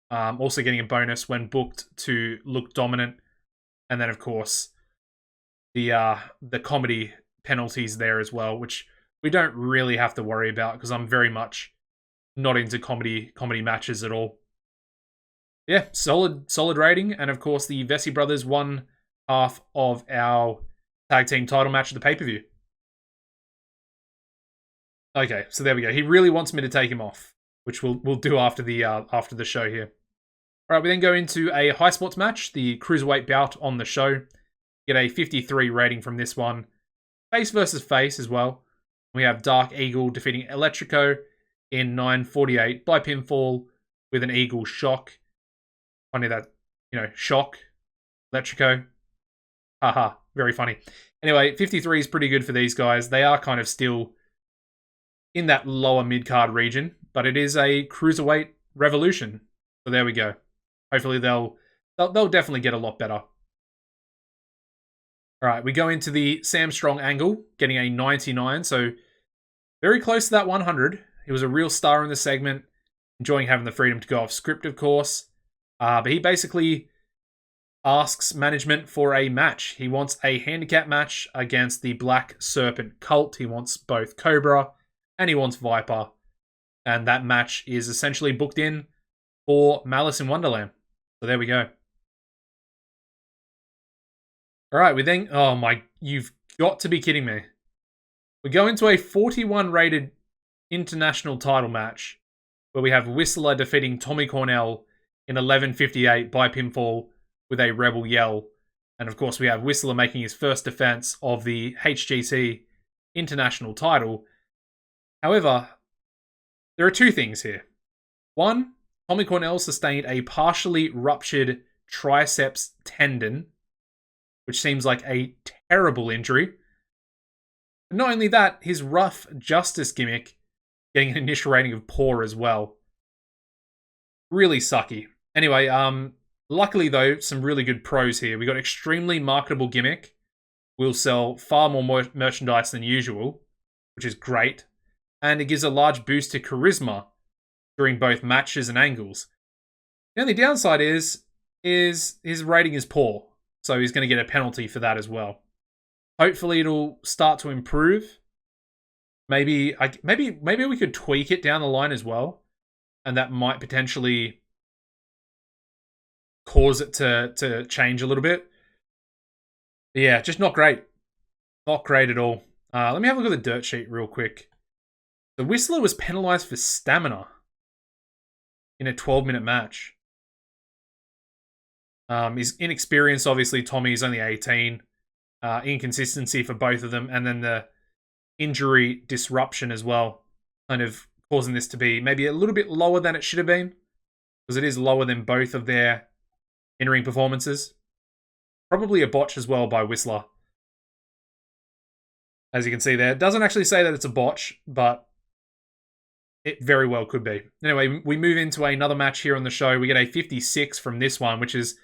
Also getting a bonus when booked to look dominant. And then, of course, the comedy penalties there as well, which we don't really have to worry about because I'm very much not into comedy matches at all. Yeah, solid rating. And, of course, the Vesey brothers won half of our tag team title match at the pay-per-view. Okay, so there we go. He really wants me to take him off, which we'll do after the show here. All right, we then go into a high spots match, the cruiserweight bout on the show. Get a 53 rating from this one. Face versus face as well. We have Dark Eagle defeating Electrico in 9:48 by pinfall with an Eagle shock. Funny that, shock. Electrico. Haha, very funny. Anyway, 53 is pretty good for these guys. They are kind of still in that lower mid-card region, but it is a cruiserweight revolution. So there we go. Hopefully they'll definitely get a lot better. All right, we go into the Sam Strong angle, getting a 99, so very close to that 100. He was a real star in the segment, enjoying having the freedom to go off script, of course. But he basically asks management for a match. He wants a handicap match against the Black Serpent Cult. He wants both Cobra and he wants Viper. And that match is essentially booked in for Malice in Wonderland. So there we go. All right, we then... Oh my... You've got to be kidding me. We go into a 41 rated international title match where we have Whistler defeating Tommy Cornell in 11:58 by pinfall with a Rebel Yell. And of course, we have Whistler making his first defense of the HGC international title. However, there are two things here. One, Tommy Cornell sustained a partially ruptured triceps tendon, which seems like a terrible injury. But not only that, his rough justice gimmick getting an initial rating of poor as well. Really sucky. Anyway, luckily though, some really good pros here. We got extremely marketable gimmick. We'll sell far more merchandise than usual, which is great. And it gives a large boost to charisma during both matches and angles. The only downside is his rating is poor, so he's going to get a penalty for that as well. Hopefully it'll start to improve. Maybe we could tweak it down the line as well, and that might potentially cause it to change a little bit. But yeah, just not great. Not great at all. Let me have a look at the dirt sheet real quick. The Whistler was penalized for stamina in a 12-minute match. He's inexperienced, obviously. Tommy's only 18. Inconsistency for both of them, and then the injury disruption as well, kind of causing this to be maybe a little bit lower than it should have been, because it is lower than both of their in-ring performances. Probably a botch as well by Whistler. As you can see there, it doesn't actually say that it's a botch, but it very well could be. Anyway, we move into another match here on the show. We get a 56 from this one, which is...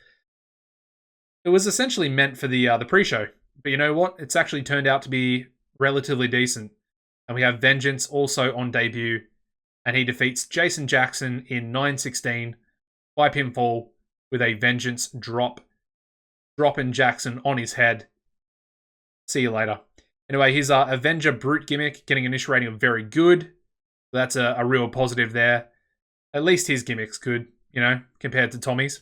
It was essentially meant for the pre-show. But you know what? It's actually turned out to be relatively decent. And we have Vengeance also on debut. And he defeats Jason Jackson in 9:16 by pinfall with a Vengeance drop. Dropping Jackson on his head. See you later. Anyway, his Avenger Brute gimmick getting an initial rating of very good. That's a real positive there. At least his gimmick's good, you know, compared to Tommy's.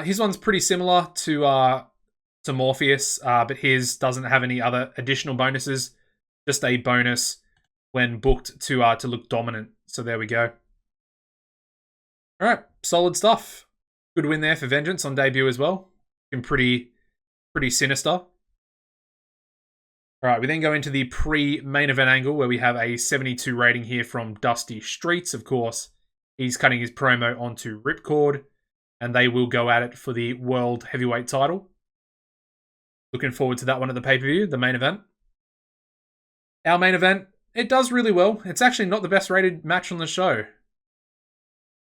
His one's pretty similar to Morpheus, but his doesn't have any other additional bonuses. Just a bonus when booked to look dominant. So there we go. All right, solid stuff. Good win there for Vengeance on debut as well. Been pretty sinister. All right, we then go into the pre-main event angle where we have a 72 rating here from Dusty Streets, of course. He's cutting his promo onto Ripcord, and they will go at it for the World Heavyweight title. Looking forward to that one at the pay-per-view, the main event. Our main event, it does really well. It's actually not the best rated match on the show.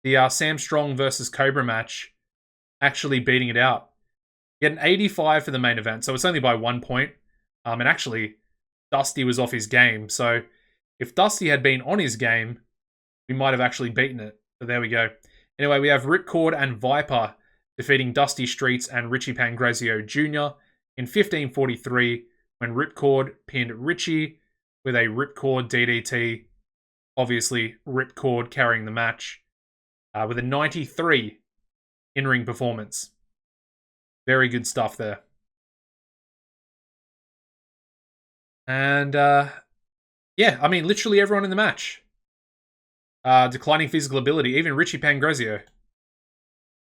The Sam Strong versus Cobra match, actually beating it out. You get an 85 for the main event, so it's only by 1 point. And actually, Dusty was off his game. So if Dusty had been on his game, we might have actually beaten it. So there we go. Anyway, we have Ripcord and Viper defeating Dusty Streets and Richie Pangrazio Jr. in 15:43 when Ripcord pinned Richie with a Ripcord DDT. Obviously, Ripcord carrying the match with a 93 in-ring performance. Very good stuff there. And, yeah, I mean, literally everyone in the match. Declining physical ability, even Richie Pangrazio.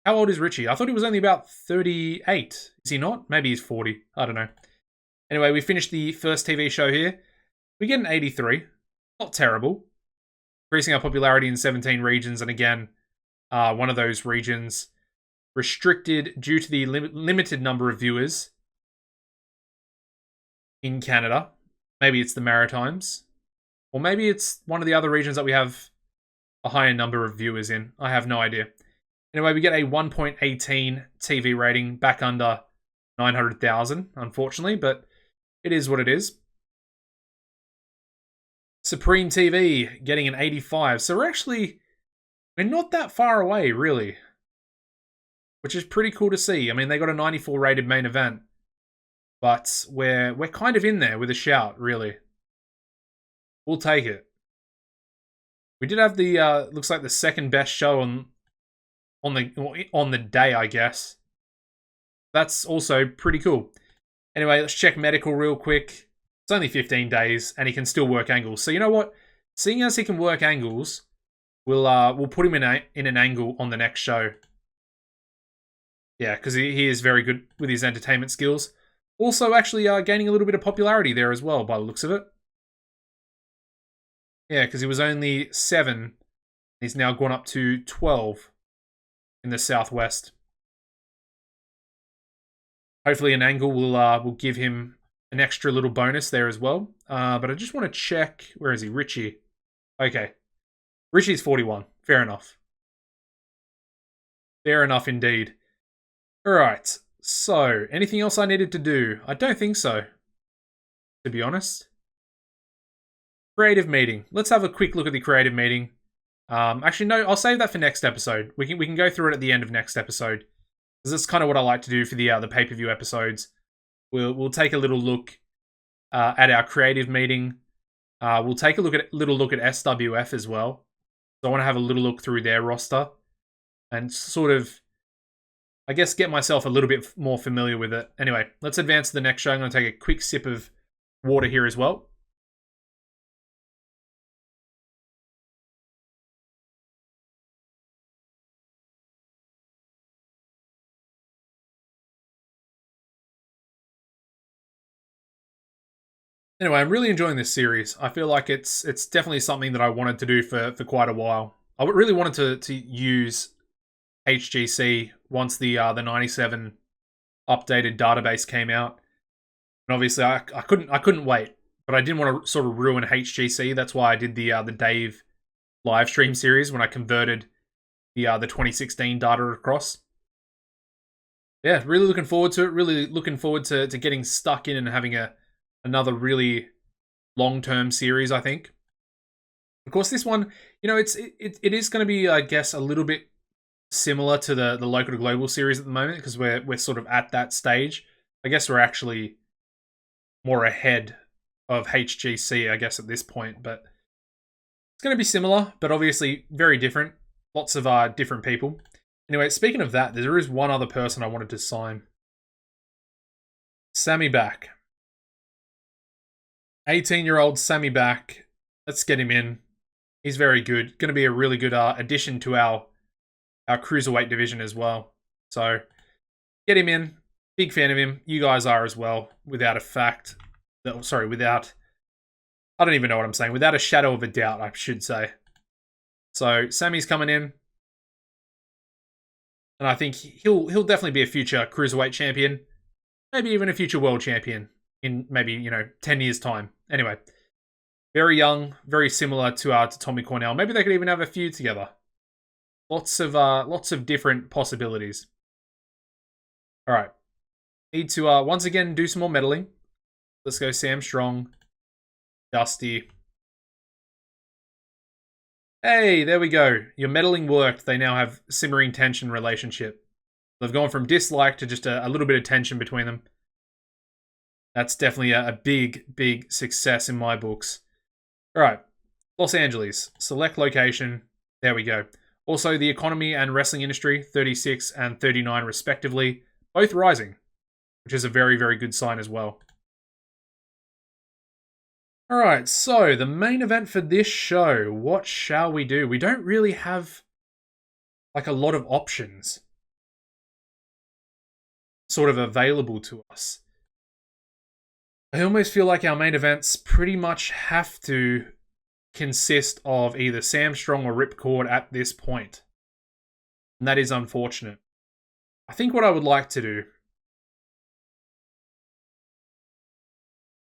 How old is Richie? I thought he was only about 38. Is he not? Maybe he's 40. I don't know. Anyway, we finished the first TV show here. We get an 83. Not terrible. Increasing our popularity in 17 regions, and again, one of those regions restricted due to the limited number of viewers in Canada. Maybe it's the Maritimes. Or maybe it's one of the other regions that we have a higher number of viewers in. I have no idea. Anyway, we get a 1.18 TV rating, back under 900,000, unfortunately, but it is what it is. Supreme TV getting an 85. So we're not that far away, really. Which is pretty cool to see. I mean, they got a 94 rated main event. But we're kind of in there with a shout, really. We'll take it. We did have the looks like the second best show on the day, I guess. That's also pretty cool. Anyway, let's check medical real quick. It's only 15 days, and he can still work angles. So you know what? Seeing as he can work angles, we'll put him in an angle on the next show. Yeah, because he is very good with his entertainment skills. Also, actually gaining a little bit of popularity there as well, by the looks of it. Yeah, because he was only 7. He's now gone up to 12 in the Southwest. Hopefully an angle will give him an extra little bonus there as well. But I just want to check. Where is he? Richie. Okay. Richie's 41. Fair enough. Fair enough indeed. Alright. So, anything else I needed to do? I don't think so, to be honest. Creative meeting. Let's have a quick look at the creative meeting. Actually, no, I'll save that for next episode. We can go through it at the end of next episode, because that's kind of what I like to do for the pay-per-view episodes. We'll take a little look at our creative meeting. We'll take a little look at SWF as well. So I want to have a little look through their roster and sort of, I guess, get myself a little bit more familiar with it. Anyway, let's advance to the next show. I'm going to take a quick sip of water here as well. Anyway, I'm really enjoying this series. I feel like it's definitely something that I wanted to do for quite a while. I really wanted to use HGC once the 97 updated database came out. And obviously I couldn't wait, but I didn't want to sort of ruin HGC. That's why I did the Dave live stream series when I converted the 2016 data across. Yeah, really looking forward to it. Really looking forward to getting stuck in and having another really long-term series, I think. Of course, this one, you know, it is going to be, I guess, a little bit similar to the local to global series at the moment, because we're sort of at that stage. I guess we're actually more ahead of HGC, I guess, at this point, but it's going to be similar, but obviously very different. Lots of different people. Anyway, speaking of that, there is one other person I wanted to sign. Sammy Back. 18-year-old Sammy Back. Let's get him in. He's very good. Going to be a really good addition to our cruiserweight division as well. So, get him in. Big fan of him. You guys are as well, without a fact. Sorry, without... I don't even know what I'm saying. Without a shadow of a doubt, I should say. So, Sammy's coming in. And I think he'll definitely be a future cruiserweight champion. Maybe even a future world champion in maybe, 10 years' time. Anyway, very young, very similar to Tommy Cornell. Maybe they could even have a feud together. Lots of different possibilities. All right, need to once again do some more meddling. Let's go Sam Strong, Dusty. Hey, there we go. Your meddling worked. They now have simmering tension relationship. They've gone from dislike to just a little bit of tension between them. That's definitely a big success in my books. All right, Los Angeles. Select location. There we go. Also, the economy and wrestling industry, 36 and 39 respectively, both rising, which is a very, very good sign as well. All right, so the main event for this show, what shall we do? We don't really have like a lot of options sort of available to us. I almost feel like our main events pretty much have to consist of either Sam Strong or Ripcord at this point. And that is unfortunate. I think what I would like to do...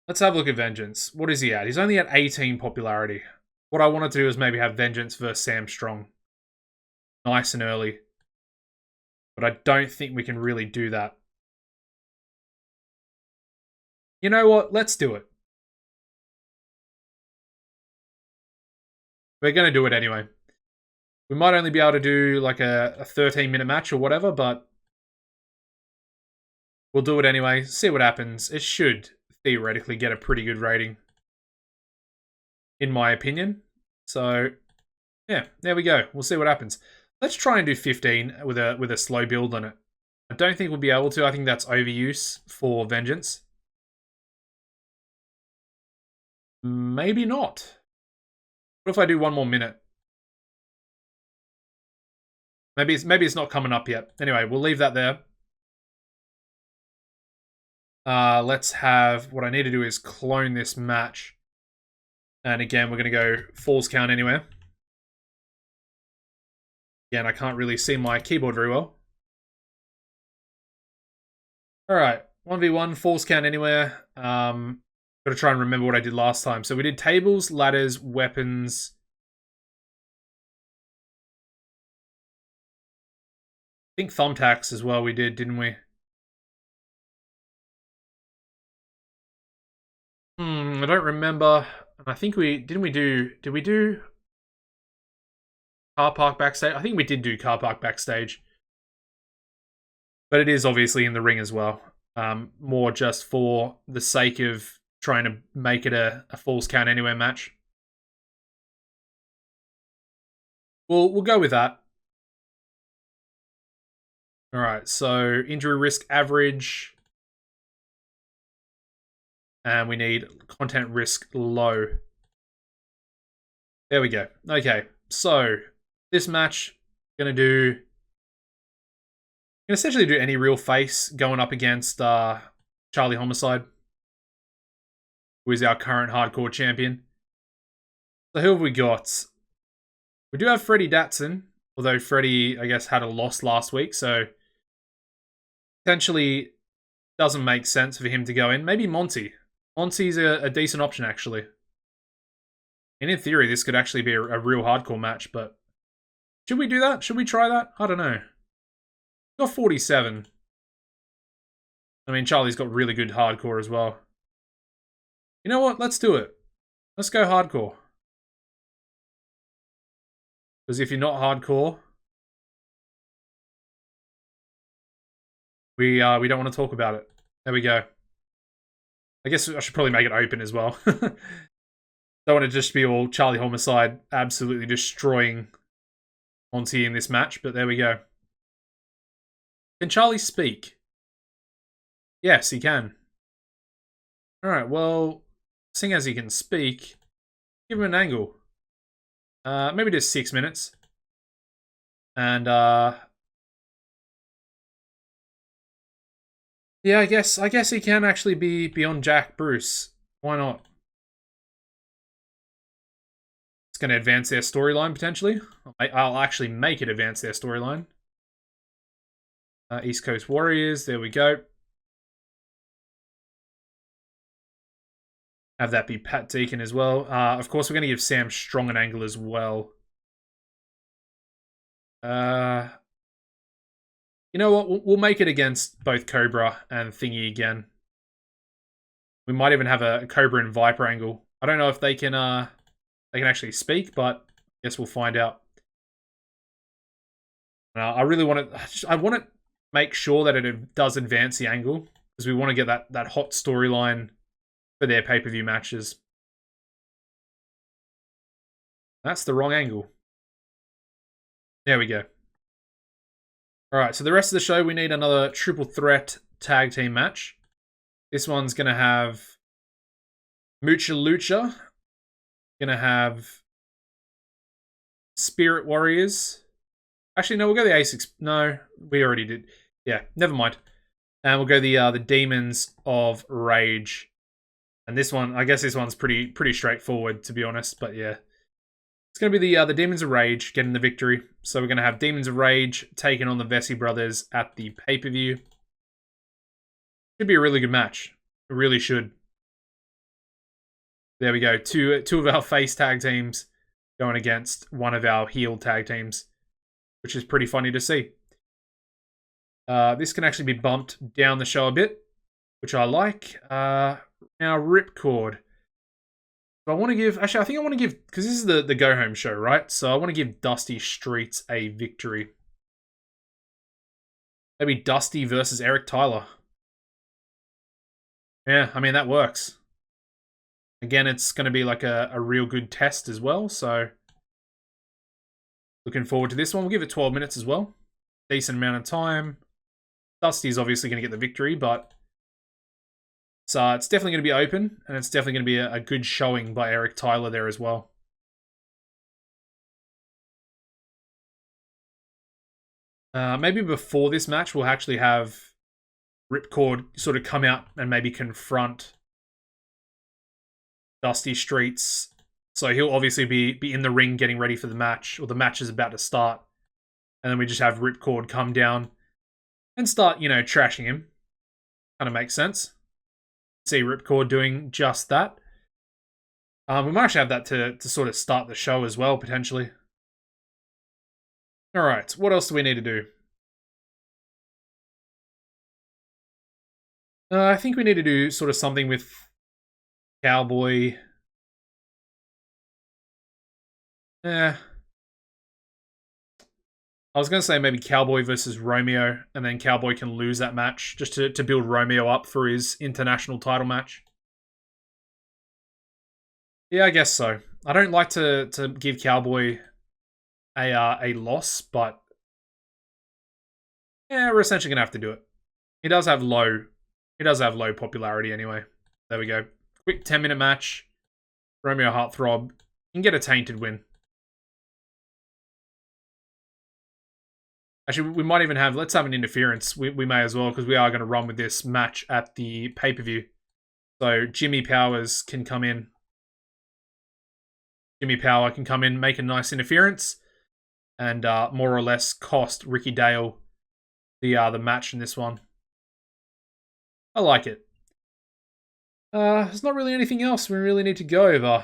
Let's have a look at Vengeance. What is he at? He's only at 18 popularity. What I wanted to do is maybe have Vengeance versus Sam Strong. Nice and early. But I don't think we can really do that. You know what? Let's do it. We're going to do it anyway. We might only be able to do like a 13-minute match or whatever, but we'll do it anyway. See what happens. It should theoretically get a pretty good rating, in my opinion. So, yeah, there we go. We'll see what happens. Let's try and do 15 with a slow build on it. I don't think we'll be able to. I think that's overuse for Vengeance. Maybe not. What if I do one more minute? Maybe it's not coming up yet. Anyway, we'll leave that there. Let's have... What I need to do is clone this match. And again, we're going to go falls count anywhere. Again, I can't really see my keyboard very well. Alright, 1v1, falls count anywhere. Gotta try and remember what I did last time. So we did tables, ladders, weapons. I think thumbtacks as well we did, didn't we? I don't remember. I think did we do car park backstage? I think we did do car park backstage. But it is obviously in the ring as well. More just for the sake of trying to make it a falls count anywhere match. We'll go with that. Alright, so injury risk average. And we need content risk low. There we go. Okay, so this match, gonna essentially do any real face going up against Charlie Homicide, who is our current hardcore champion. So who have we got? We do have Freddie Datson, although Freddy, I guess, had a loss last week, so potentially doesn't make sense for him to go in. Maybe Monty. Monty's a decent option, actually. And in theory, this could actually be a real hardcore match, but should we do that? Should we try that? I don't know. Got 47. I mean, Charlie's got really good hardcore as well. You know what? Let's do it. Let's go hardcore. Because if you're not hardcore, we don't want to talk about it. There we go. I guess I should probably make it open as well. Don't want to just be all Charlie Homicide absolutely destroying Monty in this match, but there we go. Can Charlie speak? Yes, he can. Alright, well, seeing as he can speak, give him an angle. Maybe just 6 minutes. And, yeah, I guess he can actually be beyond Jack Bruce. Why not? It's going to advance their storyline, potentially. I'll actually make it advance their storyline. East Coast Warriors, there we go. Have that be Pat Deacon as well. Of course, we're going to give Sam Strong an angle as well. You know what? We'll make it against both Cobra and Thingy again. We might even have a Cobra and Viper angle. I don't know if they can actually speak, but I guess we'll find out. I really want to. I want to make sure that it does advance the angle because we want to get that hot storyline for their pay-per-view matches. That's the wrong angle. There we go. Alright, so the rest of the show, we need another triple threat tag team match. This one's going to have Mucha Lucha. Going to have Spirit Warriors. Actually, no, we'll go the A6. No, we already did. Yeah, never mind. And we'll go the Demons of Rage. And this one, I guess this one's pretty straightforward, to be honest. But yeah, it's going to be the Demons of Rage getting the victory. So we're going to have Demons of Rage taking on the Vesey brothers at the pay-per-view. Should be a really good match. It really should. There we go. Two of our face tag teams going against one of our heel tag teams, which is pretty funny to see. This can actually be bumped down the show a bit, which I like. Now, Ripcord. I want to give... Actually, I think I want to give... Because this is the go-home show, right? So I want to give Dusty Streets a victory. Maybe Dusty versus Eric Tyler. Yeah, I mean, that works. Again, it's going to be like a real good test as well, so... Looking forward to this one. We'll give it 12 minutes as well. Decent amount of time. Dusty's obviously going to get the victory, but... So it's definitely going to be open, and it's definitely going to be a good showing by Eric Tyler there as well. Maybe before this match, we'll actually have Ripcord sort of come out and maybe confront Dusty Streets. So he'll obviously be in the ring getting ready for the match, or the match is about to start. And then we just have Ripcord come down and start, trashing him. Kind of makes sense. See Ripcord doing just that. We might actually have that to sort of start the show as well, potentially. Alright, what else do we need to do? I think we need to do sort of something with Cowboy. I was going to say maybe Cowboy versus Romeo, and then Cowboy can lose that match, just to build Romeo up for his international title match. Yeah, I guess so. I don't like to give Cowboy a loss, but yeah, we're essentially going to have to do it. He does have low popularity anyway. There we go. Quick 10-minute match. Romeo Heartthrob can get a tainted win. Actually, we might even have... Let's have an interference. We may as well, because we are going to run with this match at the pay-per-view. So Jimmy Powers can come in. Jimmy Power can come in, make a nice interference, and more or less cost Ricky Dale the match in this one. I like it. There's not really anything else we really need to go over.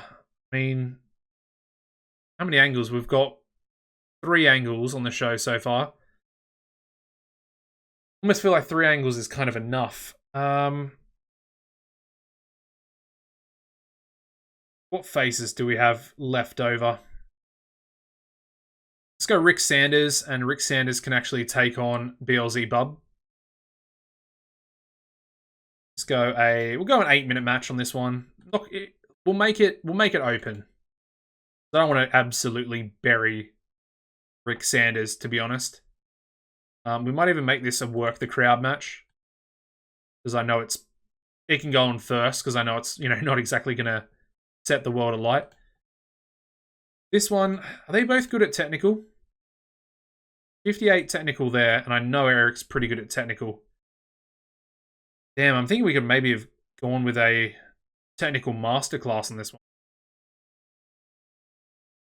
I mean, how many angles? We've got 3 angles on the show so far. Almost feel like 3 angles is kind of enough. What faces do we have left over? Let's go Rick Sanders, and Rick Sanders can actually take on BLZ Bub. Let's go we'll go an 8-minute match on this one. Look, we'll make it open. I don't want to absolutely bury Rick Sanders, to be honest. We might even make this a work the crowd match, because I know it can go on first, because I know it's not exactly gonna set the world alight. This one, are they both good at technical? 58 technical there, and I know Eric's pretty good at technical. Damn, I'm thinking we could maybe have gone with a technical masterclass on this one.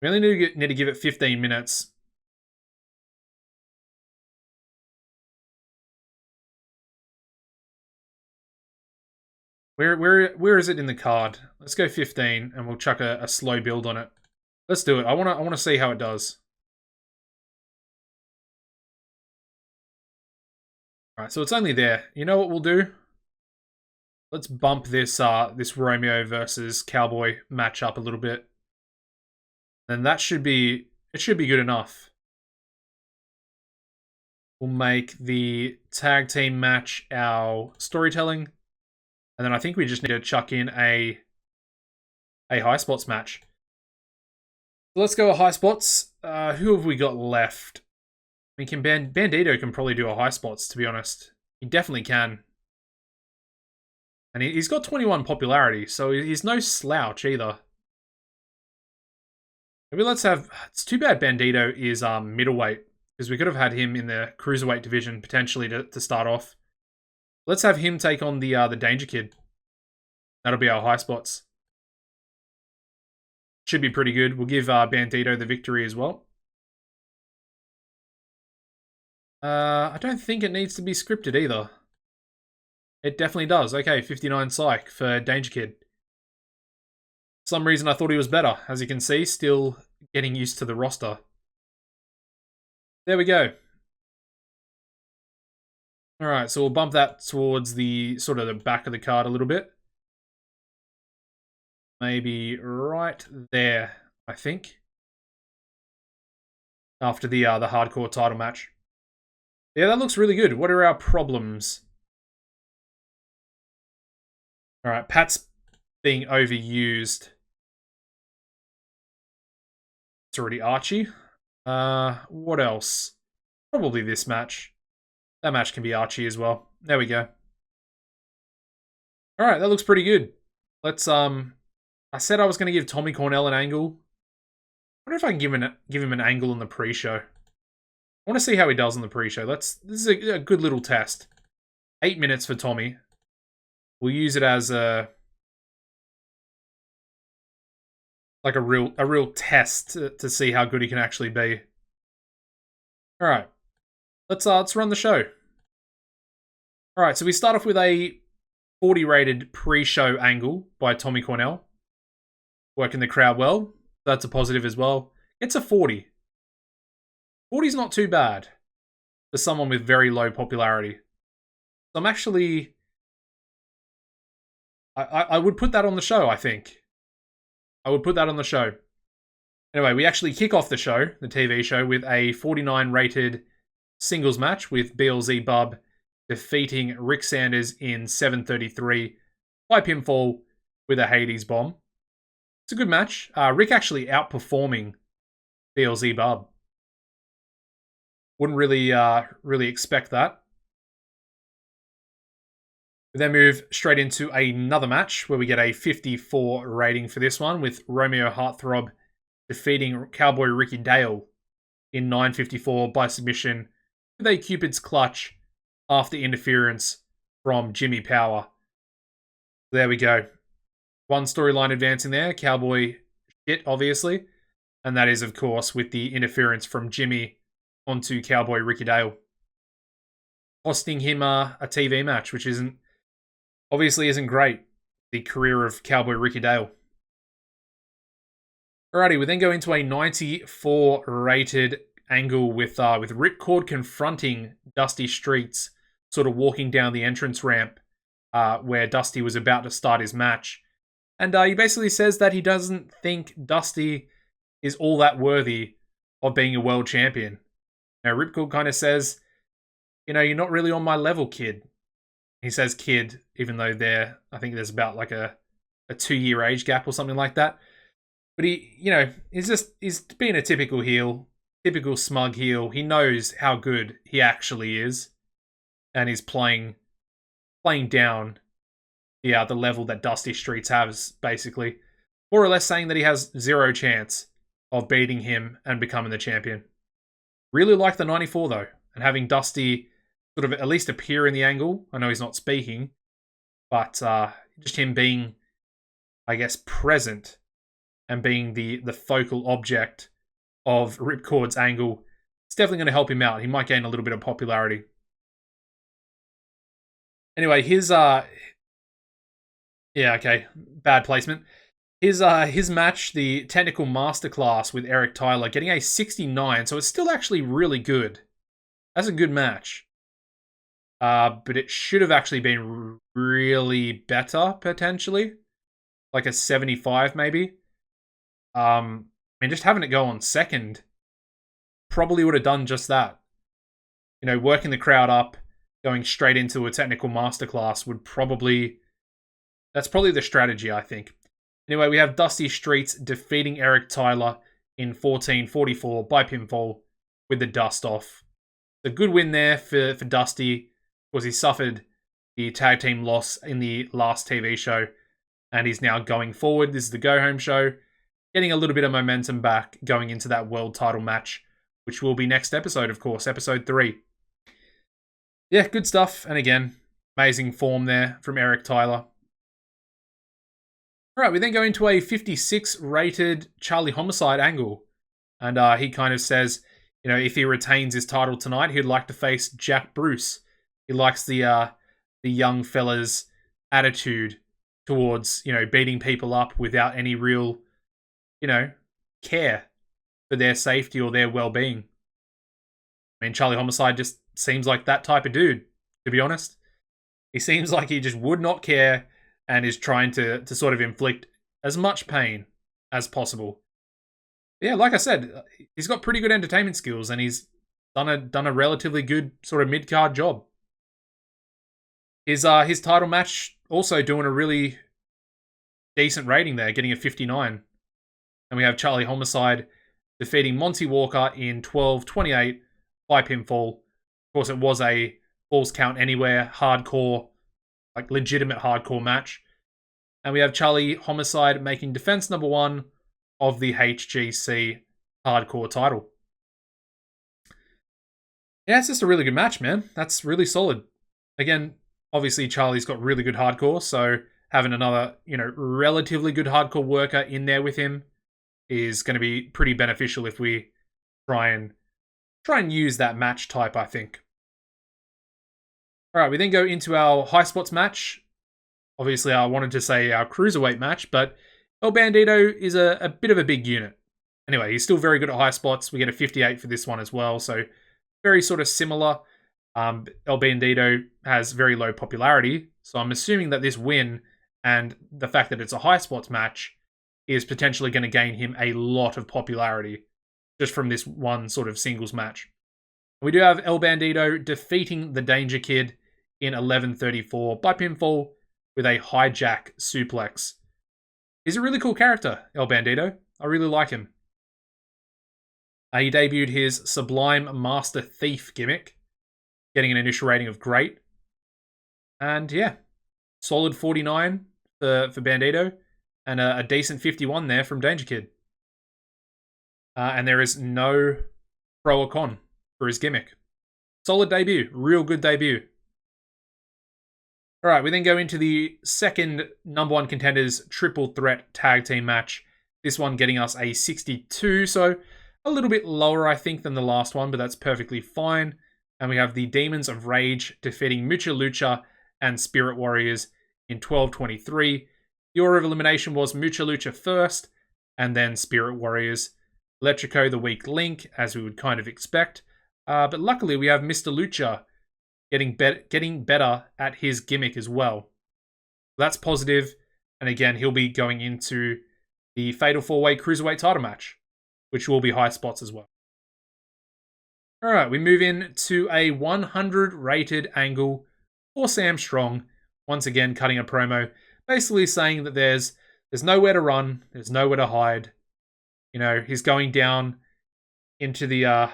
We only need to give it 15 minutes. Where is it in the card? Let's go 15, and we'll chuck a slow build on it. Let's do it. I want to see how it does. All right, so it's only there. You know what we'll do? Let's bump this Romeo versus Cowboy match up a little bit. And it should be good enough. We'll make the tag team match our storytelling. And then I think we just need to chuck in a high spots match. So let's go with high spots. Who have we got left? I mean, Bandito can probably do a high spots, to be honest. He definitely can. And he's got 21 popularity, so he's no slouch either. Maybe let's have... It's too bad Bandito is middleweight, because we could have had him in the cruiserweight division, potentially, to start off. Let's have him take on the Danger Kid. That'll be our high spots. Should be pretty good. We'll give Bandito the victory as well. I don't think it needs to be scripted either. It definitely does. Okay, 59 psych for Danger Kid. For some reason I thought he was better. As you can see, still getting used to the roster. There we go. Alright, so we'll bump that towards the sort of the back of the card a little bit. Maybe right there, I think. After the hardcore title match. Yeah, that looks really good. What are our problems? Alright, Pat's being overused. It's already Archie. What else? Probably this match. That match can be Archie as well. There we go. All right, that looks pretty good. Let's I said I was going to give Tommy Cornell an angle. I wonder if I can give him an angle in the pre-show. I want to see how he does in the pre-show. This is a good little test. 8 minutes for Tommy. We'll use it as a real test to see how good he can actually be. All right, let's run the show. All right, so we start off with a 40 rated pre-show angle by Tommy Cornell. Working the crowd well. That's a positive as well. It's a 40. 40's not too bad for someone with very low popularity. So I'm actually... I would put that on the show, I think. I would put that on the show. Anyway, we actually kick off the show, the TV show, with a 49 rated singles match with BLZ Bub defeating Rick Sanders in 7:33 by pinfall with a Hades bomb. It's a good match. Rick actually outperforming BLZ Bub. Wouldn't really expect that. We then move straight into another match where we get a 54 rating for this one with Romeo Heartthrob defeating Cowboy Ricky Dale in 9:54 by submission with a Cupid's clutch after interference from Jimmy Power. There we go. One storyline advancing there. Cowboy shit, obviously. And that is, of course, with the interference from Jimmy onto Cowboy Ricky Dale. Costing him a TV match, which obviously isn't great. The career of Cowboy Ricky Dale. Alrighty, we then go into a 94 rated angle with Ripcord confronting Dusty Streets, sort of walking down the entrance ramp where Dusty was about to start his match. And he basically says that he doesn't think Dusty is all that worthy of being a world champion. Now, Ripcord kind of says, you're not really on my level, kid. He says kid, even though I think there's about like a 2-year age gap or something like that. But he's being a typical heel, typical smug heel. He knows how good he actually is. And he's playing down the level that Dusty Streets has, basically. More or less saying that he has zero chance of beating him and becoming the champion. Really like the 94, though. And having Dusty sort of at least appear in the angle. I know he's not speaking. But just him being, I guess, present and being the focal object of Ripcord's angle, it's definitely going to help him out. He might gain a little bit of popularity. Anyway, bad placement. His match, the Technical Masterclass with Eric Tyler, getting a 69, so it's still actually really good. That's a good match. But it should have actually been really better, potentially. Like a 75, maybe. Just having it go on second probably would have done just that. Working the crowd up, going straight into a Technical Masterclass that's probably the strategy, I think. Anyway, we have Dusty Streets defeating Eric Tyler in 14:44 by pinfall with the dust off. A good win there for Dusty, because he suffered the tag team loss in the last TV show, and he's now going forward. This is the go-home show, getting a little bit of momentum back going into that world title match, which will be next episode, of course, episode 3. Yeah, good stuff. And again, amazing form there from Eric Tyler. All right, we then go into a 56 rated Charlie Homicide angle. And he kind of says, if he retains his title tonight, he'd like to face Jack Bruce. He likes the young fella's attitude towards, beating people up without any real, care for their safety or their well-being. Charlie Homicide just seems like that type of dude, to be honest. He seems like he just would not care and is trying to sort of inflict as much pain as possible. Yeah, like I said, he's got pretty good entertainment skills and he's done a relatively good sort of mid-card job. His title match also doing a really decent rating there, getting a 59. And we have Charlie Homicide defeating Monty Walker in 12:28 by pinfall. Of course, it was a Falls Count Anywhere hardcore like legitimate hardcore match. And we have Charlie Homicide making defense number 1 of the HGC hardcore title. Yeah, it's just a really good match, man. That's really solid. Again, obviously Charlie's got really good hardcore, so having another, relatively good hardcore worker in there with him is going to be pretty beneficial if we try and use that match type, I think. All right, we then go into our high spots match. Obviously, I wanted to say our cruiserweight match, but El Bandito is a bit of a big unit. Anyway, he's still very good at high spots. We get a 58 for this one as well, so very sort of similar. El Bandito has very low popularity, so I'm assuming that this win and the fact that it's a high spots match is potentially going to gain him a lot of popularity just from this one sort of singles match. We do have El Bandito defeating the Danger Kid in 11:34 by pinfall with a hijack suplex. He's a really cool character, El Bandito. I really like him. He debuted his Sublime Master Thief gimmick, getting an initial rating of great. And yeah, solid 49 for Bandito, and a decent 51 there from Danger Kid. And there is no pro or con for his gimmick. Solid debut, real good debut. All right, we then go into the second number 1 contenders triple threat tag team match. This one getting us a 62, so a little bit lower, I think, than the last one, but that's perfectly fine. And we have the Demons of Rage defeating Mucha Lucha and Spirit Warriors in 12:23. The order of elimination was Mucha Lucha first, and then Spirit Warriors. Electrico the weak link, as we would kind of expect. But luckily, we have Mr. Lucha getting better at his gimmick as well. That's positive. And again, he'll be going into the Fatal 4-Way Cruiserweight title match, which will be high spots as well. All right, we move in to a 100 rated angle for Sam Strong. Once again, cutting a promo, basically saying that there's nowhere to run, there's nowhere to hide. He's going down into the, I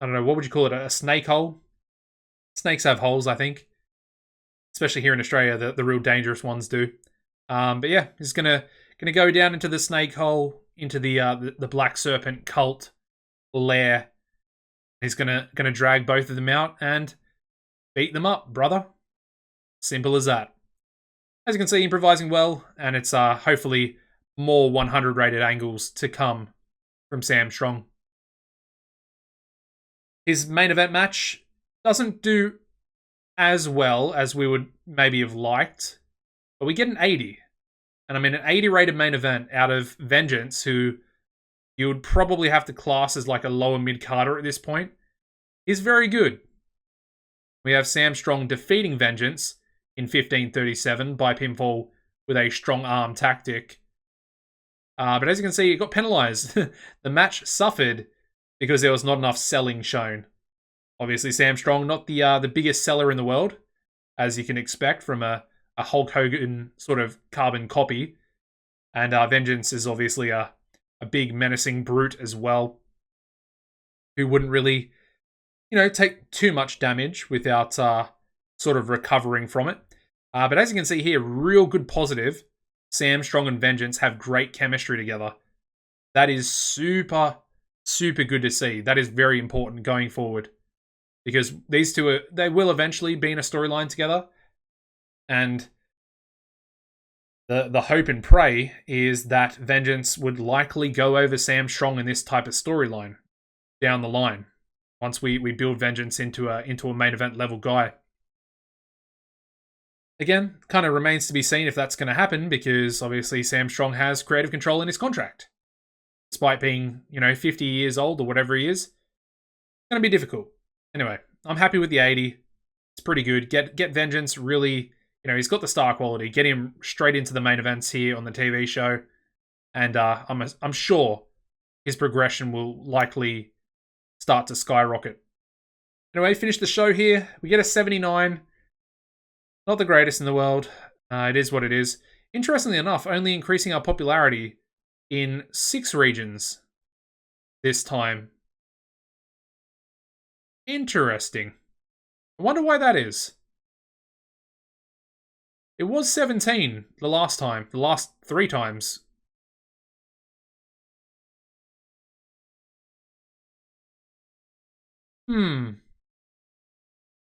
don't know, what would you call it? A snake hole? Snakes have holes, I think. Especially here in Australia, the real dangerous ones do. But yeah, he's gonna go down into the snake hole, into the Black Serpent cult lair. He's gonna drag both of them out and beat them up, brother. Simple as that. As you can see, improvising well, and it's hopefully more 100 rated angles to come from Sam Strong. His main event match doesn't do as well as we would maybe have liked, but we get an 80. And I mean, an 80 rated main event out of Vengeance, who you would probably have to class as like a lower mid-carder at this point, is very good. We have Sam Strong defeating Vengeance in 15:37 by pinfall with a strong arm tactic. But as you can see, it got penalized. The match suffered because there was not enough selling shown. Obviously, Sam Strong, not the biggest seller in the world, as you can expect from a Hulk Hogan sort of carbon copy. And Vengeance is obviously a big menacing brute as well, who wouldn't really, take too much damage without sort of recovering from it. But as you can see here, real good positive. Sam Strong and Vengeance have great chemistry together. That is super, super good to see. That is very important going forward. Because these two, they will eventually be in a storyline together. And the hope and pray is that Vengeance would likely go over Sam Strong in this type of storyline down the line. Once we build Vengeance into a main event level guy. Again, kind of remains to be seen if that's going to happen, because obviously Sam Strong has creative control in his contract. Despite being, 50 years old or whatever he is, it's going to be difficult. Anyway, I'm happy with the 80. It's pretty good. Get Vengeance really, he's got the star quality. Get him straight into the main events here on the TV show. And I'm sure his progression will likely start to skyrocket. Anyway, finish the show here. We get a 79. Not the greatest in the world. It is what it is. Interestingly enough, only increasing our popularity in 6 regions this time. Interesting. I wonder why that is. It was 17 the last time. The last 3 times.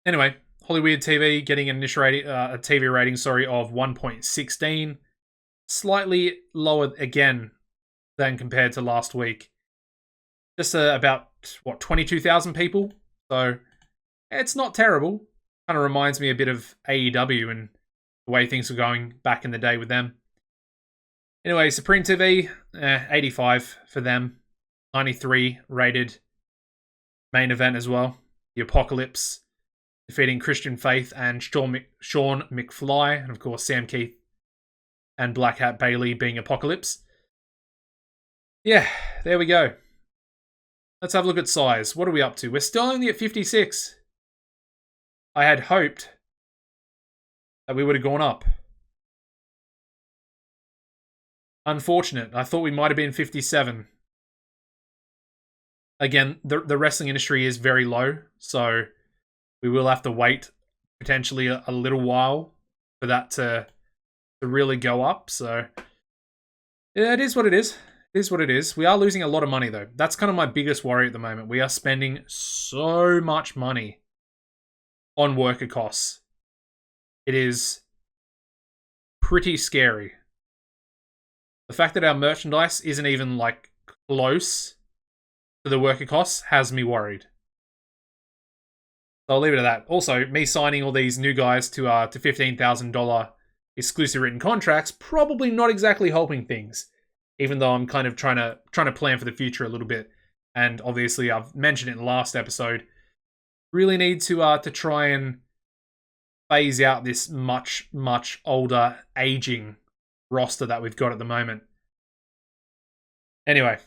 Anyway, Hollywood TV getting an initial rating, a TV rating, of 1.16. Slightly lower again than compared to last week. Just about, 22,000 people? So, it's not terrible. Kind of reminds me a bit of AEW and the way things were going back in the day with them. Anyway, Supreme TV, 85 for them. 93 rated. Main event as well. The Apocalypse defeating Christian Faith and Sean McFly. And of course, Sam Keith and Black Hat Bailey being Apocalypse. Yeah, there we go. Let's have a look at size. What are we up to? We're still only at 56. I had hoped that we would have gone up. Unfortunate. I thought we might have been 57. Again, the wrestling industry is very low, so we will have to wait potentially a little while for that to really go up. So, yeah, it is what it is. It is what it is. We are losing a lot of money, though. That's kind of my biggest worry at the moment. We are spending so much money on worker costs. It is pretty scary. The fact that our merchandise isn't even, like, close to the worker costs has me worried. So I'll leave it at that. Also, me signing all these new guys to $15,000 exclusive written contracts, probably not exactly helping things. Even though I'm kind of trying to plan for the future a little bit. And obviously, I've mentioned it in the last episode. Really need to try and phase out this much older, aging roster that we've got at the moment. Anyway,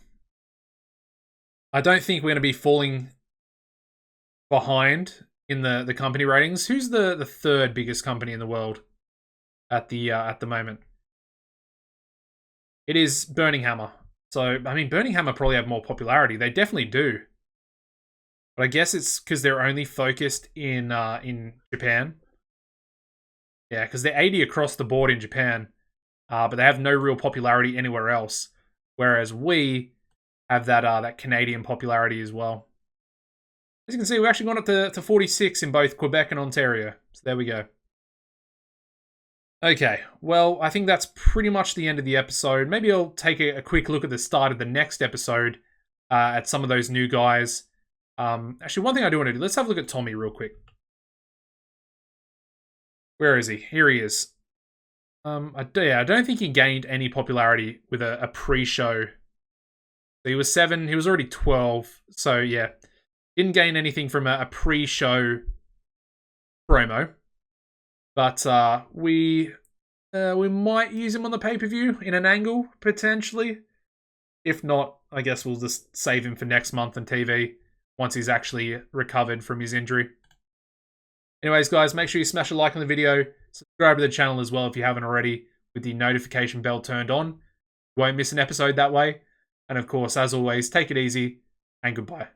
I don't think we're going to be falling behind in the company ratings. Who's the third biggest company in the world at the moment? It is Burning Hammer. So, I mean, Burning Hammer probably have more popularity. They definitely do. But I guess it's because they're only focused in Japan. Yeah, because they're 80 across the board in Japan. But they have no real popularity anywhere else. Whereas we have that Canadian popularity as well. As you can see, we've actually gone up to 46 in both Quebec and Ontario. So there we go. Okay, well, I think that's pretty much the end of the episode. Maybe I'll take a quick look at the start of the next episode at some of those new guys. Actually, one thing I do want to do, let's have a look at Tommy real quick. Where is he? Here he is. I don't think he gained any popularity with a pre-show. So he was 7, he was already 12. So yeah, didn't gain anything from a pre-show promo. But we might use him on the pay-per-view in an angle, potentially. If not, I guess we'll just save him for next month on TV once he's actually recovered from his injury. Anyways, guys, make sure you smash a like on the video. Subscribe to the channel as well if you haven't already, with the notification bell turned on. You won't miss an episode that way. And of course, as always, take it easy and goodbye.